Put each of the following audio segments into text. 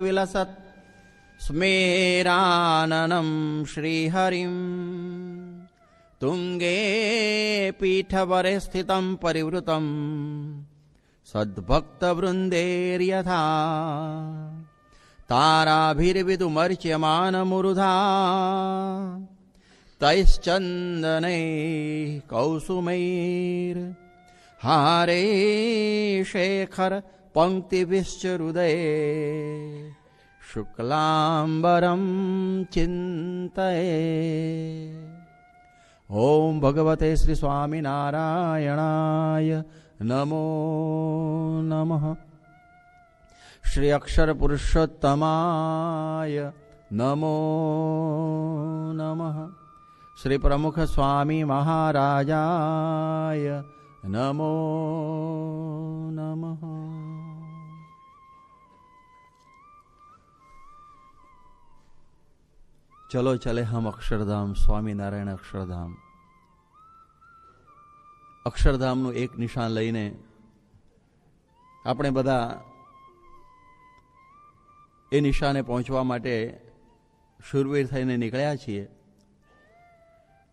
વિલસત સ્મેરાનનમ શ્રીહરિમ તુંગે પીઠવરે સ્થિતમ પરિવૃતમ સદ્ભક્તવૃંદેર્યથા તારાભિર્વિદુમર્ચ્યમાનમુરુધા તૈશ્ચંદનૈઃ કૌસુમૈર હારે શેખર પંક્તિભિશ્ચ હૃદયે શુક્લાંબરમ ચિંતયે. ઓમ ભગવતે શ્રી સ્વામિનારાયણાય નમો નમઃ. શ્રી અક્ષર પુરુષોત્તમાય નમો નમઃ. શ્રી પ્રમુખ સ્વામી મહારાજાય નમો નમઃ. ચલો ચલે હમ અક્ષરધામ. સ્વામિનારાયણ અક્ષરધામ. અક્ષરધામનું એક નિશાન લઈને આપણે બધા એ નિશાને પહોંચવા માટે શૂરવીર થઈને નીકળ્યા છીએ.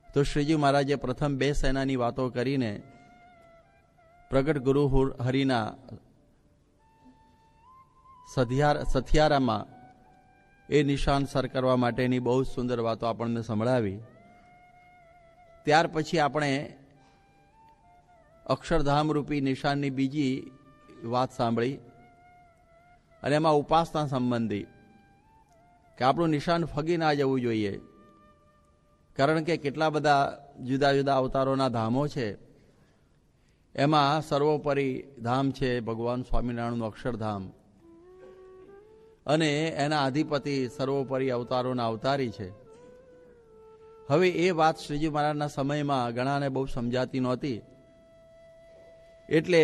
તો શ્રીજી મહારાજે પ્રથમ 2 સેનાની વાતો કરીને પ્રગટ ગુરુ હરિના સથિયારામાં એ નિશાન સર કરવા માટેની બહુ સુંદર વાતો આપણને સંભળાવી. ત્યાર પછી આપણે અક્ષરધામ રૂપી નિશાનની બીજી વાત સાંભળી અને એમાં ઉપાસના સંબંધી કે આપણું નિશાન ફગી ના જવું જોઈએ. કારણ કે કેટલા બધા જુદા જુદા અવતારોના ધામો છે. એમાં સર્વોપરી ધામ છે ભગવાન સ્વામિનારાયણનું અક્ષરધામ અને એના અધિપતિ સર્વોપરી અવતારોના અવતારી છે. હવે એ વાત શ્રીજી મહારાજના સમયમાં ઘણાને બહુ સમજાતી નહોતી. એટલે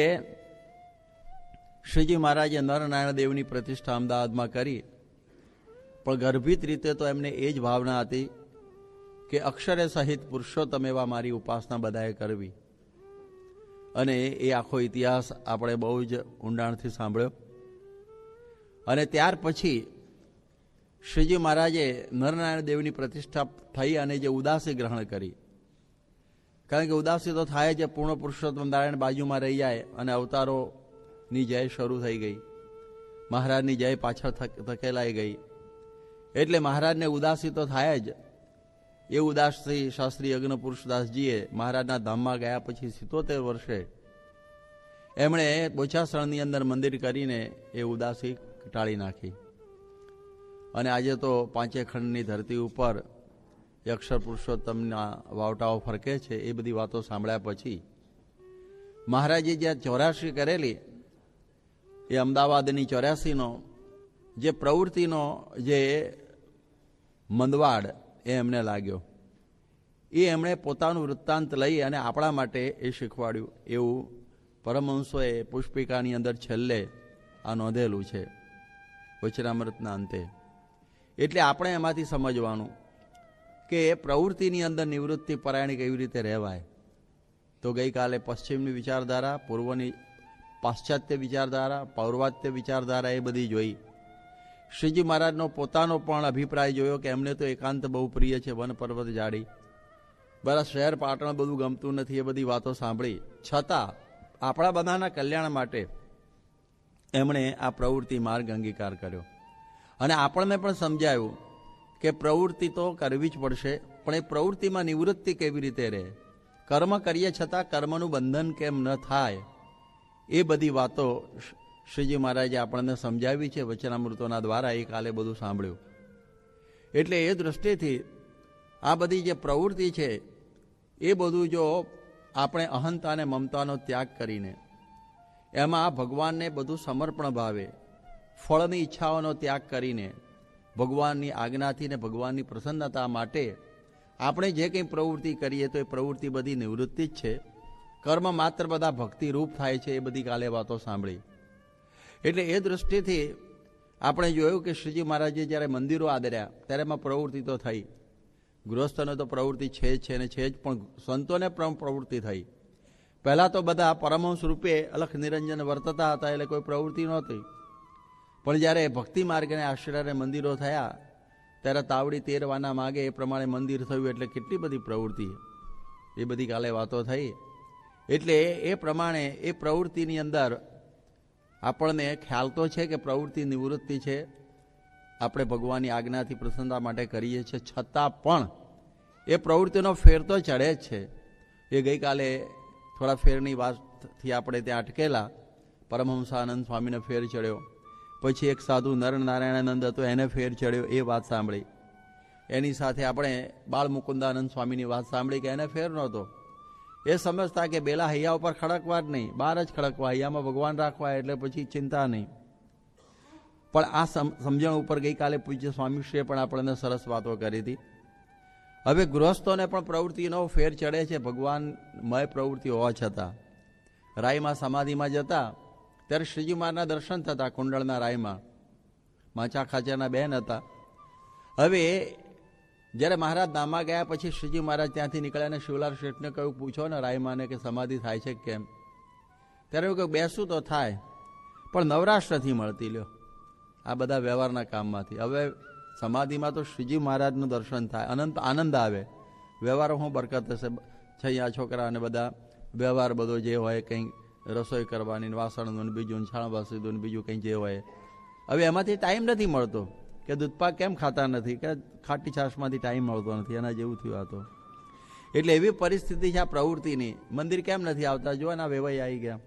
શ્રીજી મહારાજે નરનારાયણ દેવની પ્રતિષ્ઠા અમદાવાદમાં કરી. પણ ગર્ભિત રીતે તો એમને એ જ ભાવના હતી કે અક્ષરે સહિત પુરુષોત્તમ એવા મારી ઉપાસના બધાએ કરવી. અને એ આખો ઇતિહાસ આપણે બહુ જ ઊંડાણથી સાંભળ્યો. અને ત્યાર પછી શ્રીજી મહારાજે નરનારાયણ દેવની પ્રતિષ્ઠા થઈ અને જે ઉદાસી ગ્રહણ કરી. કારણ કે ઉદાસી તો થાય જ, પૂર્ણ પુરુષોત્તમ નારાયણ બાજુમાં રહી જાય અને અવતારોની જય શરૂ થઈ ગઈ. મહારાજની જય પાછળ ધકેલાઈ ગઈ. એટલે મહારાજને ઉદાસી તો થાય જ. એ ઉદાસી શાસ્ત્રી યજ્ઞ પુરુષદાસજીએ મહારાજના ધામમાં ગયા પછી 77 વર્ષે એમણે બોચાસણની અંદર મંદિર કરીને એ ઉદાસી ટાળી નાખી. અને આજે તો 5 ખંડની ધરતી ઉપર અક્ષર પુરુષોત્તમના વાવટાઓ ફરકે છે. એ બધી વાતો સાંભળ્યા પછી મહારાજે જ્યાં 84 કરેલી એ અમદાવાદની 84નો જે પ્રવૃત્તિનો જે મંદવાડ એ એમને લાગ્યો. એ એમણે પોતાનું વૃત્તાંત લઈ અને આપણા માટે એ શીખવાડ્યું. એવું પરમહંસોએ પુષ્પિકાની અંદર છેલ્લે આ નોંધેલું છે વચનામૃતના અંતે. એટલે આપણે એમાંથી સમજવાનું કે પ્રવૃત્તિની અંદર નિવૃત્તિ પરાયણ કેવી રીતે રહેવાય. તો ગઈકાલે પશ્ચિમની વિચારધારા, પૂર્વની પાશ્ચાત્ય વિચારધારા, પૌર્વાત્ય વિચારધારા એ બધી જોઈ. શ્રીજી મહારાજનો પોતાનો પણ અભિપ્રાય જોયો કે એમને તો એકાંત બહુ પ્રિય છે, વન પર્વત જાડી, બરા શહેર પાટણ બધું ગમતું નથી. એ બધી વાતો સાંભળી છતાં આપણા બધાના કલ્યાણ માટે એમણે આ પ્રવૃત્તિ માર્ગ અંગીકાર કર્યો. અને આપણને પણ સમજાયું કે પ્રવૃત્તિ તો કરવી જ પડશે, પણ એ પ્રવૃત્તિમાં નિવૃત્તિ કેવી રીતે રહે. કર્મ કરીએ છતાં કર્મનું બંધન કેમ ન થાય, એ બધી વાતો શ્રીજી મહારાજે આપણને સમજાવી છે વચનામૃતોના દ્વારા. એ કાલે બધું સાંભળ્યું. એટલે એ દૃષ્ટિથી આ બધી જે પ્રવૃત્તિ છે એ બધું જો આપણે અહંતા અને મમતાનો ત્યાગ કરીને એમાં ભગવાનને બધું સમર્પણ ભાવે, ફળની ઈચ્છાઓનો ત્યાગ કરીને ભગવાનની આજ્ઞાથી ને ભગવાનની પ્રસન્નતા માટે આપણે જે કંઈ પ્રવૃત્તિ કરીએ તો એ પ્રવૃત્તિ બધી નિવૃત્તિ જ છે. કર્મ માત્ર બધા ભક્તિરૂપ થાય છે. એ બધી કાલે વાતો સાંભળી. એટલે એ દૃષ્ટિથી આપણે જોયું કે શ્રીજી મહારાજે જ્યારે મંદિરો આદર્યા ત્યારે એમાં પ્રવૃત્તિ તો થઈ. ગૃહસ્થને તો પ્રવૃત્તિ છે જ છે ને છે જ, પણ સંતોને પણ પ્રવૃત્તિ થઈ. પહેલાં તો બધા પરમહંસ રૂપે અલખ નિરંજન વર્તતા હતા, એટલે કોઈ પ્રવૃત્તિ નહોતી. પણ જ્યારે ભક્તિ માર્ગને આશ્રયને મંદિરો થયા ત્યારે તાવડી તેરવાના માગે એ પ્રમાણે મંદિર થયું. એટલે કેટલી બધી પ્રવૃત્તિ, એ બધી કાલે વાતો થઈ. એટલે એ પ્રમાણે એ પ્રવૃત્તિની અંદર આપણને ખ્યાલ તો છે કે પ્રવૃત્તિ નિવૃત્તિ છે, આપણે ભગવાનની આજ્ઞાથી પ્રસન્નતા માટે કરીએ છીએ, છતાં પણ એ પ્રવૃત્તિનો ફેર તો ચડે જ છે. એ ગઈકાલે થોડા ફેરની વાતથી આપણે ત્યાં અટકેલા. પરમહંસાનંદ સ્વામીને ફેર ચડ્યો, પછી એક સાધુ નરનારાયણાનંદ હતો એને ફેર ચડ્યો, એ વાત સાંભળી. એની સાથે આપણે બાળ મુકુંદાનંદ સ્વામીની વાત સાંભળી કે એને ફેર નહોતો. એ સમજતા કે બેલા હૈયા ઉપર ખડકવા જ નહીં, બહાર જ ખડકવા, હૈયામાં ભગવાન રાખવા, એટલે પછી ચિંતા નહીં. પણ આ સમજણ ઉપર ગઈકાલે પૂજ્ય સ્વામીશ્રીએ પણ આપણને સરસ વાતો કરી હતી. હવે ગૃહસ્થોને પણ પ્રવૃત્તિનો ફેર ચડે છે ભગવાનમય પ્રવૃત્તિ હોવા છતાં. રાયમાં સમાધિમાં જતા ત્યારે શ્રીજી મહારાજના દર્શન થતા, કુંડળના રાયમાં માચા ખાચરના બહેન હતા. હવે જ્યારે મહારાજ નામા ગયા પછી શ્રીજી મહારાજ ત્યાંથી નીકળ્યા અને શિવલાલ શેઠને કહ્યું, પૂછો ને રાયમાને કે સમાધિ થાય છે કેમ? ત્યારે એવું કહ્યું, બેસું તો થાય પણ નવરાશ નથી મળતી. લ્યો, આ બધા વ્યવહારના કામમાંથી. હવે સમાધિમાં તો શ્રીજી મહારાજનું દર્શન થાય, અનંત આનંદ આવે. વ્યવહારો હું બરકત હશે, છૈયા છોકરા અને બધા વ્યવહાર બધો જે હોય, કંઈ રસોઈ કરવાની, વાસણનું બીજું, છાણવાસીનું બીજું કંઈ જે હોય. હવે એમાંથી ટાઈમ નથી મળતો. કે દૂધપાક કેમ ખાતા નથી, કે ખાટી છાશમાંથી ટાઈમ મળતો નથી, એના જેવું થયું આ તો. એટલે એવી પરિસ્થિતિ છે આ પ્રવૃત્તિની. મંદિર કેમ નથી આવતા? જો એના વેવાઈ આવી ગયા.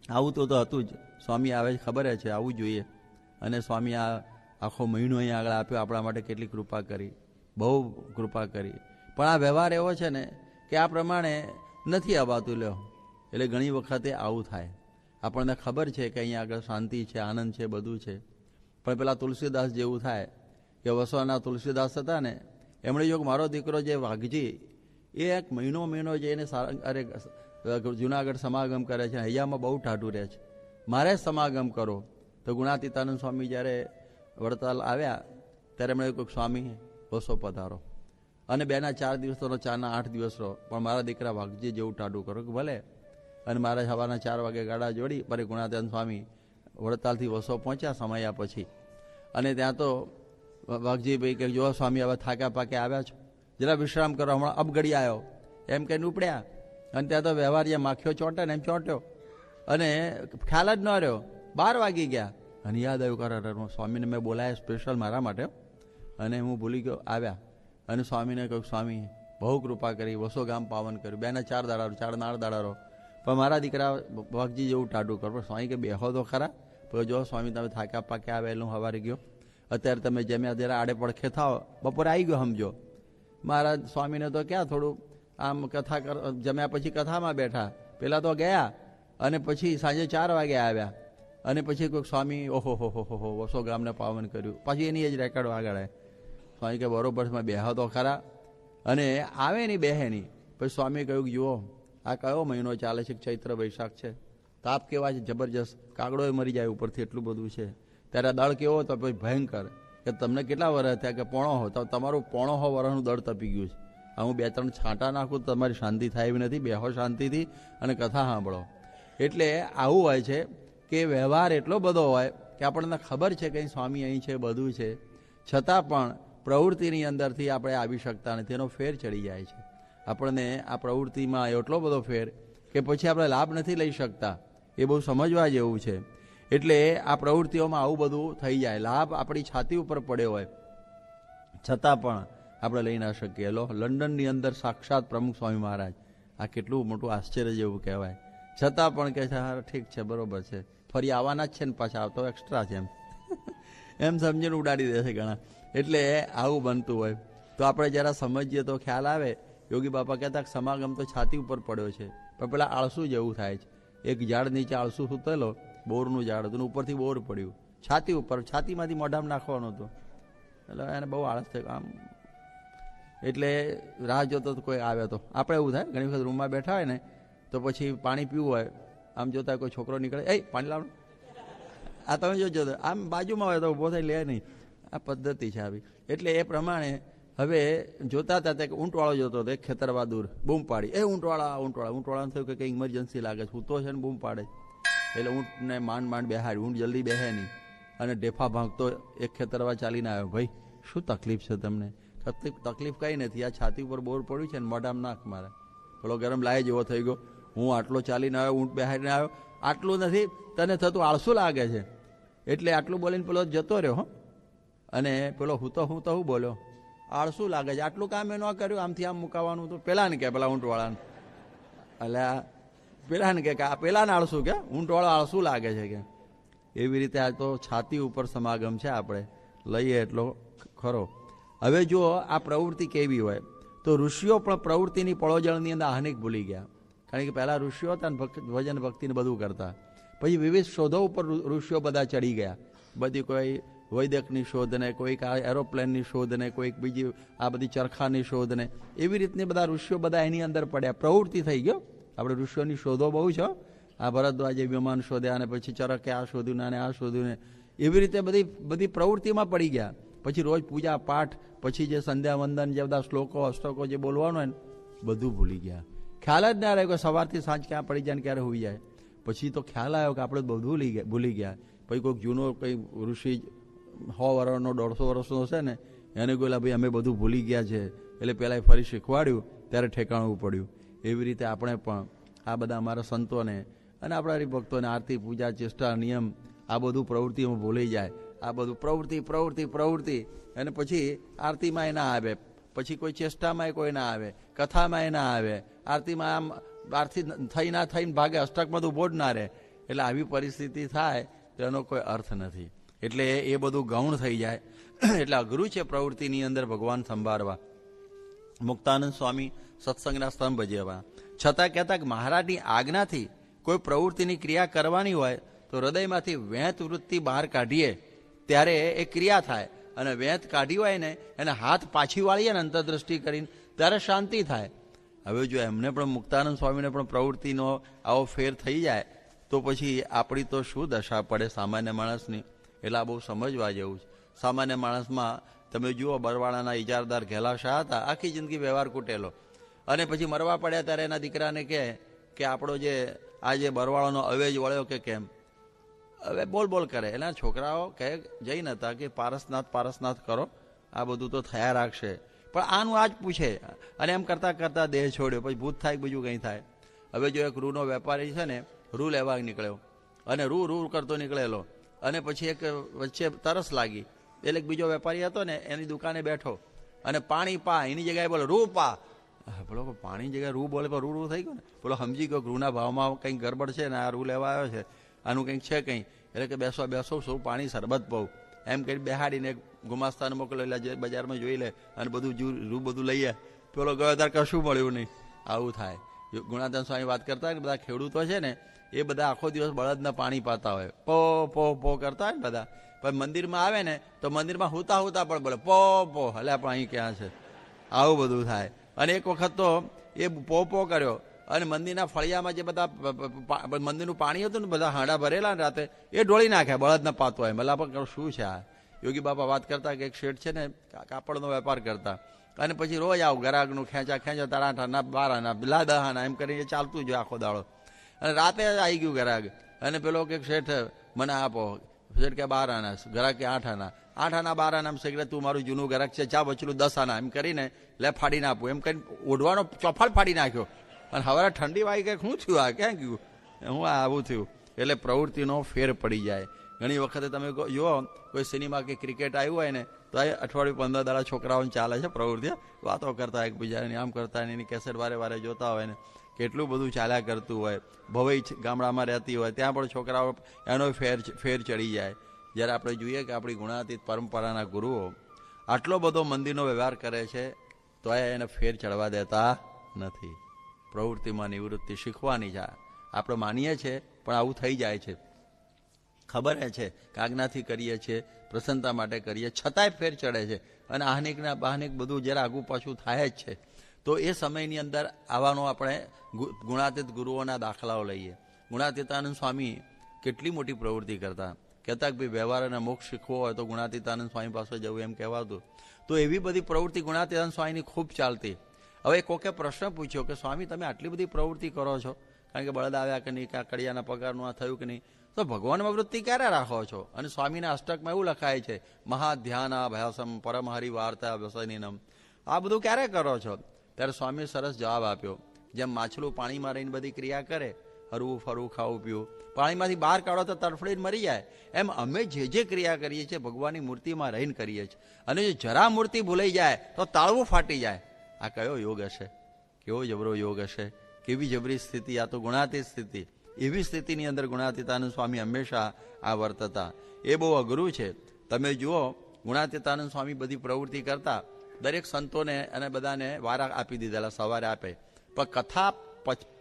આવું તો હતું જ. સ્વામી આવે ખબર છે, આવવું જોઈએ. અને સ્વામી આ આખો મહિનો અહીંયા આગળ આપ્યો, આપણા માટે કેટલી કૃપા કરી, બહુ કૃપા કરી. પણ આ વ્યવહાર એવો છે ને કે આ પ્રમાણે નથી આવતું. લ્યો, એટલે ઘણી વખતે આવું થાય. આપણને ખબર છે કે અહીંયા આગળ શાંતિ છે, આનંદ છે, બધું છે. પણ પેલા તુલસીદાસ જેવું થાય કે વસવાના તુલસીદાસ હતા ને, એમણે જો મારો દીકરો જે વાઘજી, એ એક મહિનો જઈને અરે જુનાગઢ સમાગમ કરે છે, હૈયામાં બહુ ટાઢું રહે છે, મારે સમાગમ કરો. તો ગુણાતીતાનંદ સ્વામી જ્યારે વડતાલ આવ્યા ત્યારે એમણે કહ્યું, સ્વામી વસો પધારો અને 2-4 દિવસનો 4-8 દિવસ રહો, પણ મારા દીકરા વાઘજી જેવું ટાઢું કરો. કે ભલે. અને મારે સવારના 4 વાગે ગાડા જોડી પર ગુણાતીતાનંદ સ્વામી વડતાલથી વસો પહોંચ્યા સમયા પછી. અને ત્યાં તો વાઘજીભાઈ કે જો સ્વામી હવે થાક્યા પાક્યા આવ્યા છો, જરા વિશ્રામ કરો, હમણાં અબગડી આવ્યો એમ કહીને ઉપડ્યા. અને ત્યાં તો વ્યવહાર જે માખીઓ ચોંટે ને એમ ચોંટ્યો અને ખ્યાલ જ ન રહ્યો. 12 વાગી ગયા અને યાદ આવ્યું કરાર સ્વામીને મેં બોલાયા સ્પેશિયલ મારા માટે, અને હું ભૂલી ગયો. આવ્યા અને સ્વામીને કહ્યું, સ્વામી બહુ કૃપા કરી, વસો ગામ પાવન કર્યું, 2-4 દાડા 4-8 દાડા રહો, પણ મારા દીકરા વાઘજી જેવું ટાઢું કરો. પણ સ્વામી કે બેહો તો ખરા. તો જો સ્વામી તમે થાક્યા પાક્યા આવે એટલે હું સવારે ગયો, અત્યારે તમે જમ્યા જરા આડે પડખે થાવ, બપોરે આવી ગયો સમજો. મારા સ્વામીને તો ક્યાં થોડું આમ કથા જમ્યા પછી કથામાં બેઠા, પેલા તો ગયા અને પછી સાંજે 4 વાગે આવ્યા. અને પછી કોઈક સ્વામી ઓહો હો વસો ગામને પાવન કર્યું, પાછી એની જ રેકર્ડ આગળ આવે. સ્વામી કે બરોબર છે, બેહો તો ખરા. અને આવે નહીં, બેહે નહીં. પછી સ્વામી કહ્યું, જુઓ આ કયો મહિનો ચાલે છે? ચૈત્ર વૈશાખ છે, તાપ કેવા છે જબરજસ્ત, કાગડો મરી જાય ઉપરથી, એટલું બધું છે. ત્યારે દળ કેવો હતો પછી ભયંકર, કે તમને કેટલા વર્ષ થયા? કે પોણો હો. તો તમારું પોણો હો વર્ષનું દળ તપી ગયું છે. હું 2-3 છાંટા નાખું તો તમારી શાંતિ થાય એવી નથી. બેહો શાંતિથી અને કથા સાંભળો. એટલે આવું હોય છે કે વ્યવહાર એટલો બધો હોય કે આપણને ખબર છે કે સ્વામી અહીં છે, બધું છે, છતાં પણ પ્રવૃત્તિની અંદરથી આપણે આવી શકતા નથી. એનો ફેર ચડી જાય છે આપણને. આ પ્રવૃત્તિમાં એટલો બધો ફેર કે પછી આપણે લાભ નથી લઈ શકતા. એ બહુ સમજવા જેવું છે. એટલે આ પ્રવૃત્તિઓમાં આવું બધું થઈ જાય. લાભ આપણી છાતી ઉપર પડ્યો હોય છતાં પણ આપણે લઈ ના શકીએ. લંડનની અંદર સાક્ષાત પ્રમુખ સ્વામી મહારાજ, આ કેટલું મોટું આશ્ચર્ય જેવું કહેવાય. છતાં પણ કહે છે હા ઠીક છે, બરોબર છે, ફરી આવવાના જ છે ને પાછા આવતો એક્સ્ટ્રા છે એમ સમજીને ઉડાડી દે છે ઘણા. એટલે આવું બનતું હોય તો આપણે જરા સમજીએ તો ખ્યાલ આવે. યોગી બાપા કહેતા સમાગમ તો છાતી ઉપર પડ્યો છે, પણ પેલા આળસુ જેવું થાય છે. એક ઝાડ નીચે આળસુ સૂતેલો, બોરનું ઝાડ હતું, ઉપરથી બોર પડ્યું છાતી ઉપર, છાતીમાંથી મોઢામાં નાખવાનો હતો. એટલે એને બહુ આળસ થયો આમ. એટલે રાહ જોતો કોઈ આવે તો આપણે એવું થાય. ઘણી વખત રૂમમાં બેઠા હોય ને તો પછી પાણી પીવું હોય, આમ જોતા કોઈ છોકરો નીકળે, એ પાણી લાવવાનું, આ તમે જોજો આમ બાજુમાં હોય તો ઊભો થઈ લે નહીં. આ પદ્ધતિ છે આવી. એટલે એ પ્રમાણે હવે જોતા હતા કે ઊંટવાળો જોતો હતો, એક ખેતરવા દૂર બૂમ પાડી, એ ઊંટવાળાને થયું કે કંઈ ઇમરજન્સી લાગે છે, સૂતો છે ને બૂમ પાડે. એટલે ઊંટને માંડ બેહાડી, ઊંટ જલ્દી બેહે નહીં. અને ડેફા ભાંગતો એક ખેતરવા ચાલીને આવ્યો, ભાઈ શું તકલીફ છે તમને? તકલીફ કંઈ નથી, આ છાતી ઉપર બોર પડ્યું છે ને મોઢામાં નાખ મારે. પેલો ગરમ લાય જેવો થઈ ગયો, હું આટલો ચાલીને આવ્યો, ઊંટ બેહાડીને આવ્યો, આટલું નથી તને થતું, આળસું લાગે છે. એટલે આટલું બોલીને પેલો જતો રહ્યો. હો, અને પેલો હું તો બોલ્યો, આળસું લાગે છે, આટલું કામ એ ન કર્યું, આમથી આમ મુકાવાનું. તો પેલાને કે પેલા ઊંટવાળાને, એટલે પેલાને કે પેલાને આળસું કે ઊંટવાળો આળસું લાગે છે કે. એવી રીતે આ તો છાતી ઉપર સમાગમ છે, આપણે લઈએ એટલો ખરો. હવે જો આ પ્રવૃત્તિ કેવી હોય તો ઋષિઓ પણ પ્રવૃત્તિની પળોજળની અંદર આહનિક ભૂલી ગયા. કારણ કે પહેલા ઋષિઓ હતા ને ભજન ભક્તિને બધું કરતા, પછી વિવિધ શોધો ઉપર ઋષિઓ બધા ચડી ગયા. બધી કોઈ વૈદકની શોધ ને, કોઈક આ એરોપ્લેનની શોધ ને, કોઈક બીજી આ બધી ચરખાની શોધ ને, એવી રીતની બધા ઋષિઓ બધા એની અંદર પડ્યા. પ્રવૃત્તિ થઈ ગયો. આપણે ઋષિઓની શોધો બહુ છે. આ ભરદ્વાજે વિમાન શોધ્યા અને પછી ચરકે આ શોધ્યું ને આ શોધ્યું ને, એવી રીતે બધી પ્રવૃત્તિમાં પડી ગયા. પછી રોજ પૂજા પાઠ, પછી જે સંધ્યા વંદન, જે બધા શ્લોકો અષ્ટકો જે બોલવાનું હોય ને, બધું ભૂલી ગયા. ખ્યાલ જ ના રહ્યો કે સવારથી સાંજ ક્યાં પડી જાય ને ક્યારે હોઈ જાય. પછી તો ખ્યાલ આવ્યો કે આપણે બધું ભૂલી ગયા. પછી કોઈક જૂનો કંઈ ઋષિ 100 વર્ષનો 150 વર્ષનો હશે ને, એને ગયેલા ભાઈ અમે બધું ભૂલી ગયા છે, એટલે પહેલાં ફરી શીખવાડ્યું ત્યારે ઠેકાણવું પડ્યું. એવી રીતે આપણે પણ આ બધા અમારા સંતોને અને આપણા હરિભક્તોને આરતી પૂજા ચેષ્ટા નિયમ આ બધું પ્રવૃત્તિમાં ભૂલી જાય. આ બધું પ્રવૃત્તિ અને પછી આરતીમાં એ ના આવે, પછી કોઈ ચેષ્ટામાં કોઈ ના આવે, કથામાં એ ના આવે, આરતીમાં આમ આરતી થઈને ભાગે, અષ્ટકમાં તો ઉભો જ ના રહે. એટલે આવી પરિસ્થિતિ થાય તો એનો કોઈ અર્થ નથી. એટલે એ બધું ગૌણ થઈ જાય. એટલે અઘરું છે પ્રવૃત્તિની અંદર ભગવાન સંભાળવા. મુક્તાનંદ સ્વામી સત્સંગના સ્તંભ જેવા, છતાં કહેતા કે મહારાજની આજ્ઞાથી કોઈ પ્રવૃત્તિની ક્રિયા કરવાની હોય તો હૃદયમાંથી વેંત વૃત્તિ બહાર કાઢીએ ત્યારે એ ક્રિયા થાય. અને વેંત કાઢી હોય ને એને હાથ પાછી વાળીએ ને અંતરદ્રષ્ટિ કરીને ત્યારે શાંતિ થાય. હવે જો એમને પણ મુક્તાનંદ સ્વામીને પણ પ્રવૃત્તિનો આવો ફેર થઈ જાય તો પછી આપણી તો શું દશા પડે સામાન્ય માણસની. એટલે આ બહુ સમજવા જેવું છે. સામાન્ય માણસમાં તમે જુઓ, બરવાળાના ઇજારદાર ઘેલા શાહ હતા, આખી જિંદગી વ્યવહાર કૂટેલો, અને પછી મરવા પડ્યા ત્યારે એના દીકરાને કહે કે આપણો જે આ જે બરવાળાનો અવેજ વળ્યો કે કેમ, હવે બોલ કરે. એના છોકરાઓ કહે જઈ નતા કે પારસનાથ કરો, આ બધું તો થયા રાખશે. પણ આનું આ જ પૂછે, અને એમ કરતાં કરતાં દેહ છોડ્યો. પછી ભૂત થાય બીજું કંઈ થાય. હવે જો એક રૂનો વેપારી છે ને, રૂ લેવા નીકળ્યો અને રૂ કરતો નીકળેલો, અને પછી એક વચ્ચે તરસ લાગી, એટલે બીજો વેપારી હતો ને એની દુકાને બેઠો અને પાણી પા, એની જગ્યાએ બોલો રૂ પા. બોલો પાણી જગ્યાએ રૂ બોલે, પણ રૂ થઈ ગયો ને. બોલો સમજી ગયો રૂના ભાવમાં કંઈક ગડબડ છે ને, આ રૂ લેવા આવ્યો છે, આનું કંઈક છે કંઈ. એટલે કે બેસો શું પાણી શરબત પાઉં એમ કરી બેહાડીને ગુમાસ્તાને મોકલો, એટલે બજારમાં જોઈ લે અને બધું રૂ બધું લઈએ. પેલો ગયો ત્યારે કશું મળ્યું નહીં. આવું થાય. ગુણાધન સ્વામી વાત કરતા કે બધા ખેડૂતો છે ને, એ બધા આખો દિવસ બળદના પાણી પાતા હોય, પો કરતા હોય ને બધા. પણ મંદિરમાં આવે ને તો મંદિરમાં હુતા પણ બોલે પો એટલે આપણે અહીં ક્યાં છે. આવું બધું થાય. અને એક વખત તો એ પો કર્યો અને મંદિરના ફળિયામાં જે બધા મંદિરનું પાણી હતું ને, બધા હાંડા ભરેલા ને રાતે, એ ઢોળી નાખ્યા બળદના પાતો હોય. મતલબ પણ શું છે આ? યોગી બાપા વાત કરતા કે એક શેઠ છે ને, કાપડનો વેપાર કરતા, અને પછી રોજ આવું ગ્રાહકનું ખેંચા 8 12 10 એમ કરીને ચાલતું જ આખો દાડો. અને રાતે આવી ગયું ગ્રાહક, અને પેલો કે શેઠ મને આપો. શેઠ કે 12 આના, ગ્રાહક કે 8 આના. 8 આના 12 આના, શેઠ તું મારું જૂનું ગ્રાહક છે, ચા બચલું 10 આના એમ કરીને લે ફાડીને આપું એમ કરીને ઓઢવાનો ચોફાળ ફાડી નાખ્યો. અને હવે ઠંડી વાગી કે શું થયું, આ ક્યાં ગયું, હું આવું થયું. એટલે પ્રવૃત્તિનો ફેર પડી જાય. ઘણી વખતે તમે જુઓ કોઈ સિનેમા કે ક્રિકેટ આવ્યું હોય ને, તો આ અઠવાડિયું 15 દાડા છોકરાઓને ચાલે છે પ્રવૃત્તિ, વાતો કરતા એકબીજાને આમ કરતા, એની કેસેટ વારે જોતા હોય ને, કેટલું બધું ચાલ્યા કરતું હોય. ભવાઈ ગામડામાં રહેતી હોય ત્યાં પણ છોકરાઓ એનો ફેર ચડી જાય. જ્યારે આપણે જોઈએ કે આપણી ગુણાતીત પરંપરાના ગુરુઓ આટલો બધો મંદિરનો વ્યવહાર કરે છે તો એને ફેર ચડવા દેતા નથી. પ્રવૃત્તિમાં નિવૃત્તિ શીખવાની છે. આપણે માનીએ છીએ પણ આવું થઈ જાય છે. ખબર છે કે આજ્ઞાથી કરીએ છીએ, પ્રસન્નતા માટે કરીએ, છતાંય ફેર ચડે છે. અને આહનિકના બહાનિક બધું જ્યારે આગુ પાછું થાય જ છે. તો એ સમયની અંદર આવવાનો આપણે ગુણાતીત ગુરુઓના દાખલાઓ લઈએ. ગુણાતીતાનંદ સ્વામી કેટલી મોટી પ્રવૃત્તિ કરતા. કહેતા કે ભાઈ વ્યવહાર અને મોક્ષ શીખવો હોય તો ગુણાતીતાનંદ સ્વામી પાસે જવું એમ કહેવાતું. તો એવી બધી પ્રવૃત્તિ ગુણાતીતાનંદ સ્વામીની ખૂબ ચાલતી. હવે કોકે પ્રશ્ન પૂછ્યો કે સ્વામી તમે આટલી બધી પ્રવૃત્તિ કરો છો, કારણ કે બળદ આવ્યા કે નહીં, કાકડિયાના પગારનું આ થયું કે નહીં, તો ભગવાનમાં વૃત્તિ ક્યારે રાખો છો? અને સ્વામીના અષ્ટકમાં એવું લખાય છે, મહાધ્યાનાભ્યાસમ પરમહરિ વાર્તા વ્યસનીનમ. આ બધું ક્યારે કરો છો? ત્યારે સ્વામીએ સરસ જવાબ આપ્યો, જેમ માછલું પાણીમાં રહીને બધી ક્રિયા કરે, હરવું ફરવું ખાવું પીવું, પાણીમાંથી બહાર કાઢો તો તડફડીને મરી જાય, એમ અમે જે ક્રિયા કરીએ છીએ ભગવાનની મૂર્તિમાં રહીને કરીએ છીએ. અને જો જરા મૂર્તિ ભૂલાઈ જાય તો તાળવું ફાટી જાય. આ કયો યોગ હશે? કેવો જબરો યોગ હશે? કેવી જબરી સ્થિતિ! આ તો ગુણાતીત સ્થિતિ. એવી સ્થિતિની અંદર ગુણાતીતાનંદ સ્વામી હંમેશા આ વર્તતા. એ બહુ અઘરું છે. તમે જુઓ, ગુણાતીતાનંદ સ્વામી બધી પ્રવૃત્તિ કરતા, દરેક સંતોને અને બધાને વારા આપી દીધેલા, સવારે આપે, પણ કથા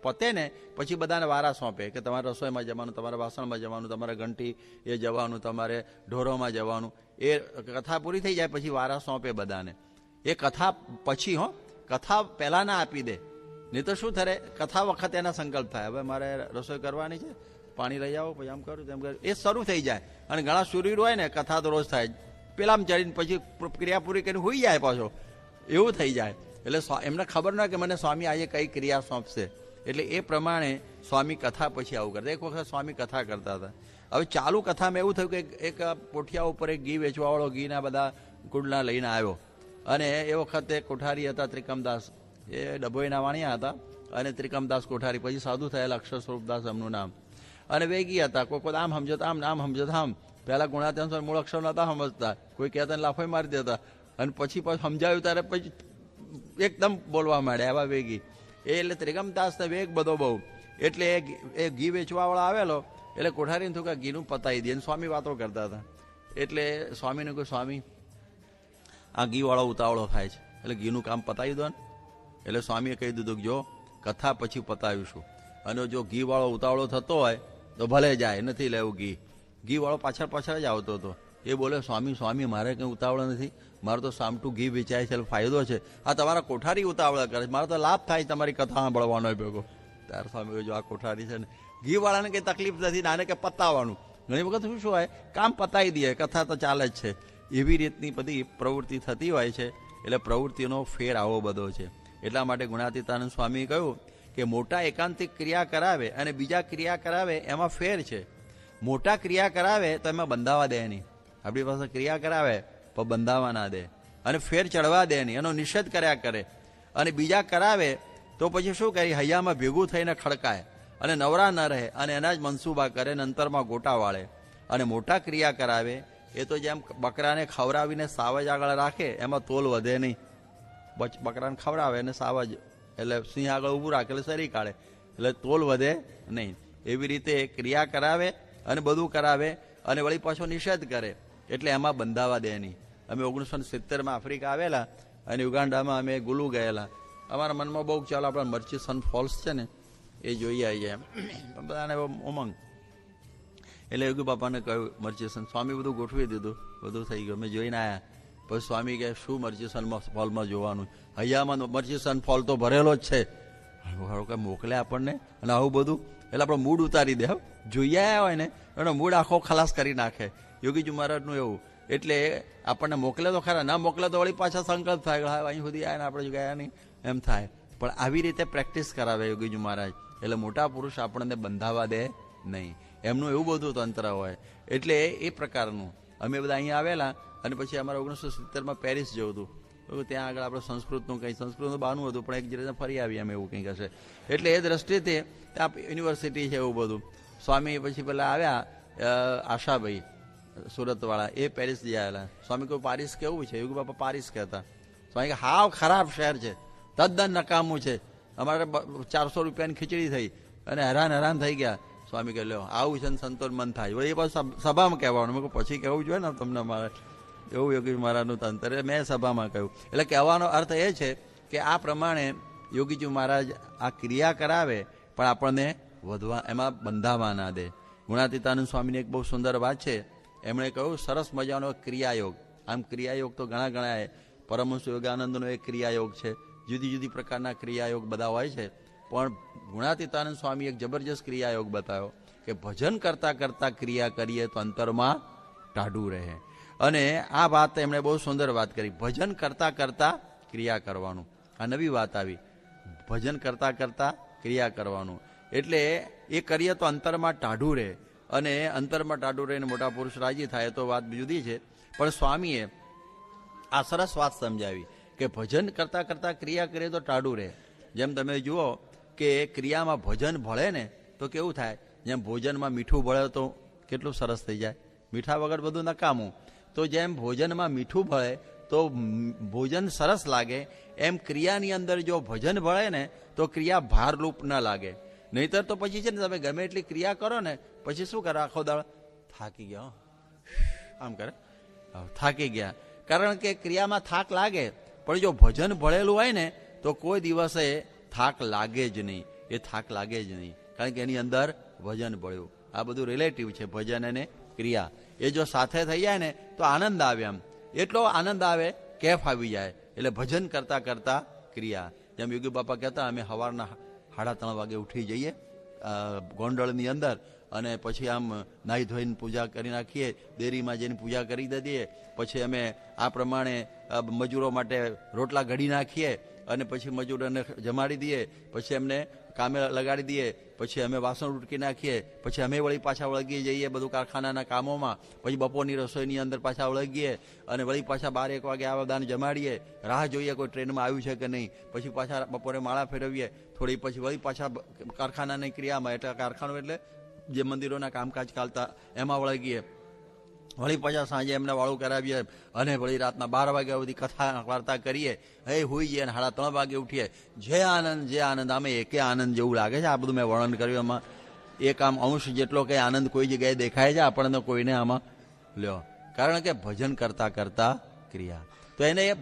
પતે ને પછી બધાને વારા સોંપે કે તમારે રસોઈમાં જવાનું, તમારે વાસણમાં જવાનું, તમારે ઘંટી એ જવાનું, તમારે ઢોરોમાં જવાનું. એ કથા પૂરી થઈ જાય પછી વારા સોંપે બધાને. એ કથા પછી કથા પહેલાં ના આપી દે, નહીં તો શું થાય, કથા વખતે એના સંકલ્પ થાય, હવે મારે રસોઈ કરવાની છે, પાણી લઈ આવો, પછી આમ કરું તેમ કરું, એ શરૂ થઈ જાય. અને ઘણા શરીર હોય ને, કથા તો રોજ થાય, પેલામ ચડીને પછી ક્રિયા પૂરી કરીને હોઈ જાય પાછો, એવું થઈ જાય. એટલે એમને ખબર ન કે મને સ્વામી આજે કઈ ક્રિયા સોંપશે. એટલે એ પ્રમાણે સ્વામી કથા પછી આવું કરતા. એક વખત સ્વામી કથા કરતા હતા. હવે ચાલુ કથામાં એવું થયું કે એક પોઠિયા ઉપર એક ઘી વેચવાવાળો ઘીના બધા કુંડલા લઈને આવ્યો. અને એ વખતે કોઠારી હતા ત્રિકમદાસ, એ ડભોઈના વાણિયા હતા, અને ત્રિકમદાસ કોઠારી, પછી સાધુ થયેલા અક્ષર સ્વરૂપદાસ એમનું નામ. અને વેગી હતા, કોઈ આમ સમજત આમ, આમ સમજત આમ. પહેલા ગુણાત્યાંશ મૂળ અક્ષર નતા સમજતા, કોઈ કહેતા લાફો મારી દેતા, અને પછી સમજાવ્યું ત્યારે પછી એકદમ બોલવા માંડ્યા આવા વેગી. એટલે ત્રિકમદાસને વેગ બધો બહુ. એટલે એ ઘી વેચવાવાળો આવેલો, એટલે કોઠારીને થયું કે ઘીનું પતાવી દે. સ્વામી વાતો કરતા હતા. એટલે સ્વામીને કહ્યું, સ્વામી આ ઘીવાળો ઉતાવળો થાય છે, એટલે ઘીનું કામ પતાવી દો ને. એટલે સ્વામીએ કહી દીધું કે જો કથા પછી પતાવીશું, અને જો ઘીવાળો ઉતાવળો થતો હોય તો ભલે જાય, નથી લેવું ઘી. ઘીવાળો પાછળ જ આવતો હતો. એ બોલે, સ્વામી મારે કંઈ ઉતાવળ નથી, મારે તો સામટું ઘી વેચાય છે, ફાયદો છે. આ તમારા કોઠારી ઉતાવળા કરે છે, મારે તો લાભ થાય તમારી કથા સાંભળવાનો ભેગો. ત્યારે સ્વામી કહ્યું, જો આ કોઠારી છે ને, ઘીવાળાને કંઈ તકલીફ નથી, આને કે પતાવવાનું. ઘણી વખત શું હોય, કામ પતાવી દે, કથા તો ચાલે જ છે. એવી રીતની બધી પ્રવૃત્તિ થતી હોય છે. એટલે પ્રવૃત્તિનો ફેર આવો બધો છે. એટલા માટે ગુણાતીતાનંદ સ્વામીએ કહ્યું કે મોટા એકાંતિક ક્રિયા કરાવે અને બીજા ક્રિયા કરાવે એમાં ફેર છે. મોટા ક્રિયા કરાવે તો એમાં બંધાવા દે નહીં. આપણી પાસે ક્રિયા કરાવે પણ બંધાવા ના દે, અને ફેર ચડવા દે નહીં, એનો નિષેધ કર્યા કરે. અને બીજા કરાવે તો પછી શું કરી, હૈયામાં ભેગું થઈને ખડકાય અને નવરા ન રહે, અને એના જ મનસુબા કરે ને અંતરમાં ગોટા વાળે. અને મોટા ક્રિયા કરાવે એ તો જેમ બકરાને ખવડાવીને સાવજ આગળ રાખે, એમાં તોલ વધે નહીં. બકરાને ખવડાવે અને સાવજ એટલે સિંહ આગળ ઊભું રાખે એટલે શરીર કાઢે, એટલે તોલ વધે નહીં. એવી રીતે ક્રિયા કરાવે અને બધું કરાવે, અને વળી પાછો નિષેધ કરે, એટલે એમાં બંધાવા દે નહીં. અમે 1970માં આફ્રિકા આવેલા, અને યુગાન્ડામાં અમે ગુલુ ગયેલા. અમારા મનમાં બહુ ચાલો આપણા મર્ચિસન ફોલ્સ છે ને, એ જોઈએ આવીએ એમ બધાને ઉમંગ. એટલે યોગી બાપાને કહ્યું મર્ચિસન, સ્વામી બધું ગોઠવી દીધું, બધું થઈ ગયું, અમે જોઈને આવ્યા. પછી સ્વામી કહે, શું મર્ચિસન ફોલમાં જોવાનું, હૈયામાં મર્ચિસન ફોલ તો ભરેલો જ છે, કંઈ મોકલે આપણને, અને આવું બધું. એટલે આપણો મૂડ ઉતારી દે, જોઈએ આવ્યા હોય ને એનો મૂડ આખો ખલાસ કરી નાખે. યોગીજી મહારાજનું એવું. એટલે આપણને મોકલે તો ખરા, ના મોકલે તો વળી પાછા સંકલ્પ થાય, અહીં સુધી આવ્યા ને આપણે ગયા નહીં એમ થાય. પણ આવી રીતે પ્રેક્ટિસ કરાવે યોગીજી મહારાજ. એટલે મોટા પુરુષ આપણને બંધાવા દે નહીં, એમનું એવું બધું તંત્ર હોય. એટલે એ પ્રકારનું અમે બધા અહીંયા આવેલા, અને પછી અમારે 1970માં પેરિસ જવું હતું. ત્યાં આગળ આપણે સંસ્કૃતનું કંઈ, સંસ્કૃતનું બહાનું હતું, પણ એક રીતે ફરી આવીએ અમે, એવું કંઈક હશે. એટલે એ દ્રષ્ટિએ ત્યાં યુનિવર્સિટી છે એવું બધું. સ્વામી પછી પેલા આવ્યા આશાભાઈ સુરતવાળા, એ પેરિસ જઈ આવેલા. સ્વામી કહ્યું, પારિસ કેવું છે? એવું બાપા પારિસ કહેતા. સ્વામી કે હાવ ખરાબ શહેર છે, તદ્દન નકામું છે, અમારે 400 રૂપિયાની ખીચડી થઈ અને હેરાન થઈ ગયા. સ્વામી કહે, લ્યો આવું છે ને સંતોષ મન થાય. એ પાછું સભામાં કહેવાનું. મેં કહું પછી કહેવું જોઈએ ને તમને મારે, એવું યોગી મહારાજનું તંત્ર. મેં સભામાં કહ્યું. એટલે કહેવાનો અર્થ એ છે કે આ પ્રમાણે યોગીજી મહારાજ આ ક્રિયા કરાવે પણ આપણને વધવા, એમાં બંધાવા ના દે. ગુણાતીતાનંદ સ્વામીની એક બહુ સુંદર વાત છે. એમણે કહ્યું સરસ મજાનો ક્રિયાયોગ. આમ ક્રિયાયોગ તો ઘણા પરમહંસ યોગાનંદનો એક ક્રિયાયોગ છે. જુદી જુદી પ્રકારના ક્રિયાયોગ બધા હોય છે, પણ ગુણાતીતાનંદ સ્વામી એક જબરજસ્ત ક્રિયાયોગ બતાવ્યો કે ભજન કરતા કરતા ક્રિયા કરીએ તો અંતરમાં ટાઢું રહે. અને આ વાત એમણે બહુ સુંદર વાત કરી, ભજન કરતા કરતા ક્રિયા કરવાનું. આ નવી વાત આવી, ભજન કરતા કરતા ક્રિયા કરવાનું. એટલે એ કરીએ તો અંતરમાં ટાઢું રહે. અને અંતરમાં ટાઢું રહીને મોટા પુરુષ રાજી થાય તો વાત જુદી છે. પણ સ્વામીએ આ સરસ વાત સમજાવી કે ભજન કરતાં કરતાં ક્રિયા કરીએ તો ટાઢું રહે. જેમ તમે જુઓ કે ક્રિયામાં ભજન ભળે ને તો કેવું થાય, જેમ ભોજનમાં મીઠું ભળે તો કેટલું સરસ થઈ જાય, મીઠા વગર બધું નકામું. તો જેમ ભોજનમાં મીઠું ભળે તો ભોજન સરસ લાગે, એમ ક્રિયાની અંદર જો ભજન ભળે ને તો ક્રિયા ભારરૂપ ન લાગે. નહીતર તો પછી છે ને તમે ગમે એટલી ક્રિયા કરો ને પછી શું કરે, આખો દાડો થાકી ગયા, આમ કરે, થાકી ગયા. કારણ કે ક્રિયામાં થાક લાગે, પણ જો ભજન ભળેલું હોય ને તો કોઈ દિવસે થાક લાગે જ નહીં, એ થાક લાગે જ નહીં, કારણ કે એની અંદર ભજન ભળ્યું. આ બધું રિલેટિવ છે, ભજન અને ક્રિયા. એ જો સાથે થઈ જાય ને તો આનંદ આવે, આમ એટલો આનંદ આવે, કેફ આવી જાય. એટલે ભજન કરતા કરતા ક્રિયા. જેમ યોગી બાપા કહેતા, અમે સવારના 3:30 વાગે ઉઠી જઈએ ગોંડલની અંદર, અને પછી આમ નાહી ધોઈને પૂજા કરી નાખીએ, ડેરીમાં જઈને પૂજા કરી દઈએ, પછી અમે આ પ્રમાણે મજૂરો માટે રોટલા ઘડી નાખીએ, અને પછી મજૂરોને જમાડી દઈએ, પછી એમને કામે લગાડી દઈએ, પછી અમે વાસણ ઉટકી નાખીએ, પછી અમે વળી પાછા વળગી જઈએ બધું કારખાનાના કામોમાં, પછી બપોરની રસોઈની અંદર પાછા વળગીએ, અને વળી પાછા 12-1 વાગે આ બધાને જમાડીએ, રાહ જોઈએ કોઈ ટ્રેનમાં આવ્યું છે કે નહીં, પછી પાછા બપોરે માળા ફેરવીએ, થોડી પછી વળી પાછા કારખાનાની ક્રિયામાં, એટલે કારખાનું એટલે જે મંદિરોના કામકાજ ચાલતા એમાં વળગીએ, વળી પાછા સાંજે એમને વાળું કરાવીએ, અને વળી રાતના 12 વાગ્યા સુધી કથા વાર્તા કરીએ, હુઈ જઈએ, અને 3:30 વાગે ઉઠીએ. જે આનંદ આમે એકે આનંદ જેવું લાગે છે. આ બધું મેં વર્ણન કર્યું, એમાં એક આમ અંશ જેટલો કંઈ આનંદ કોઈ જગ્યાએ દેખાય છે આપણને, કોઈને આમાં લ્યો. કારણ કે ભજન કરતા કરતા ક્રિયા, તો એને એ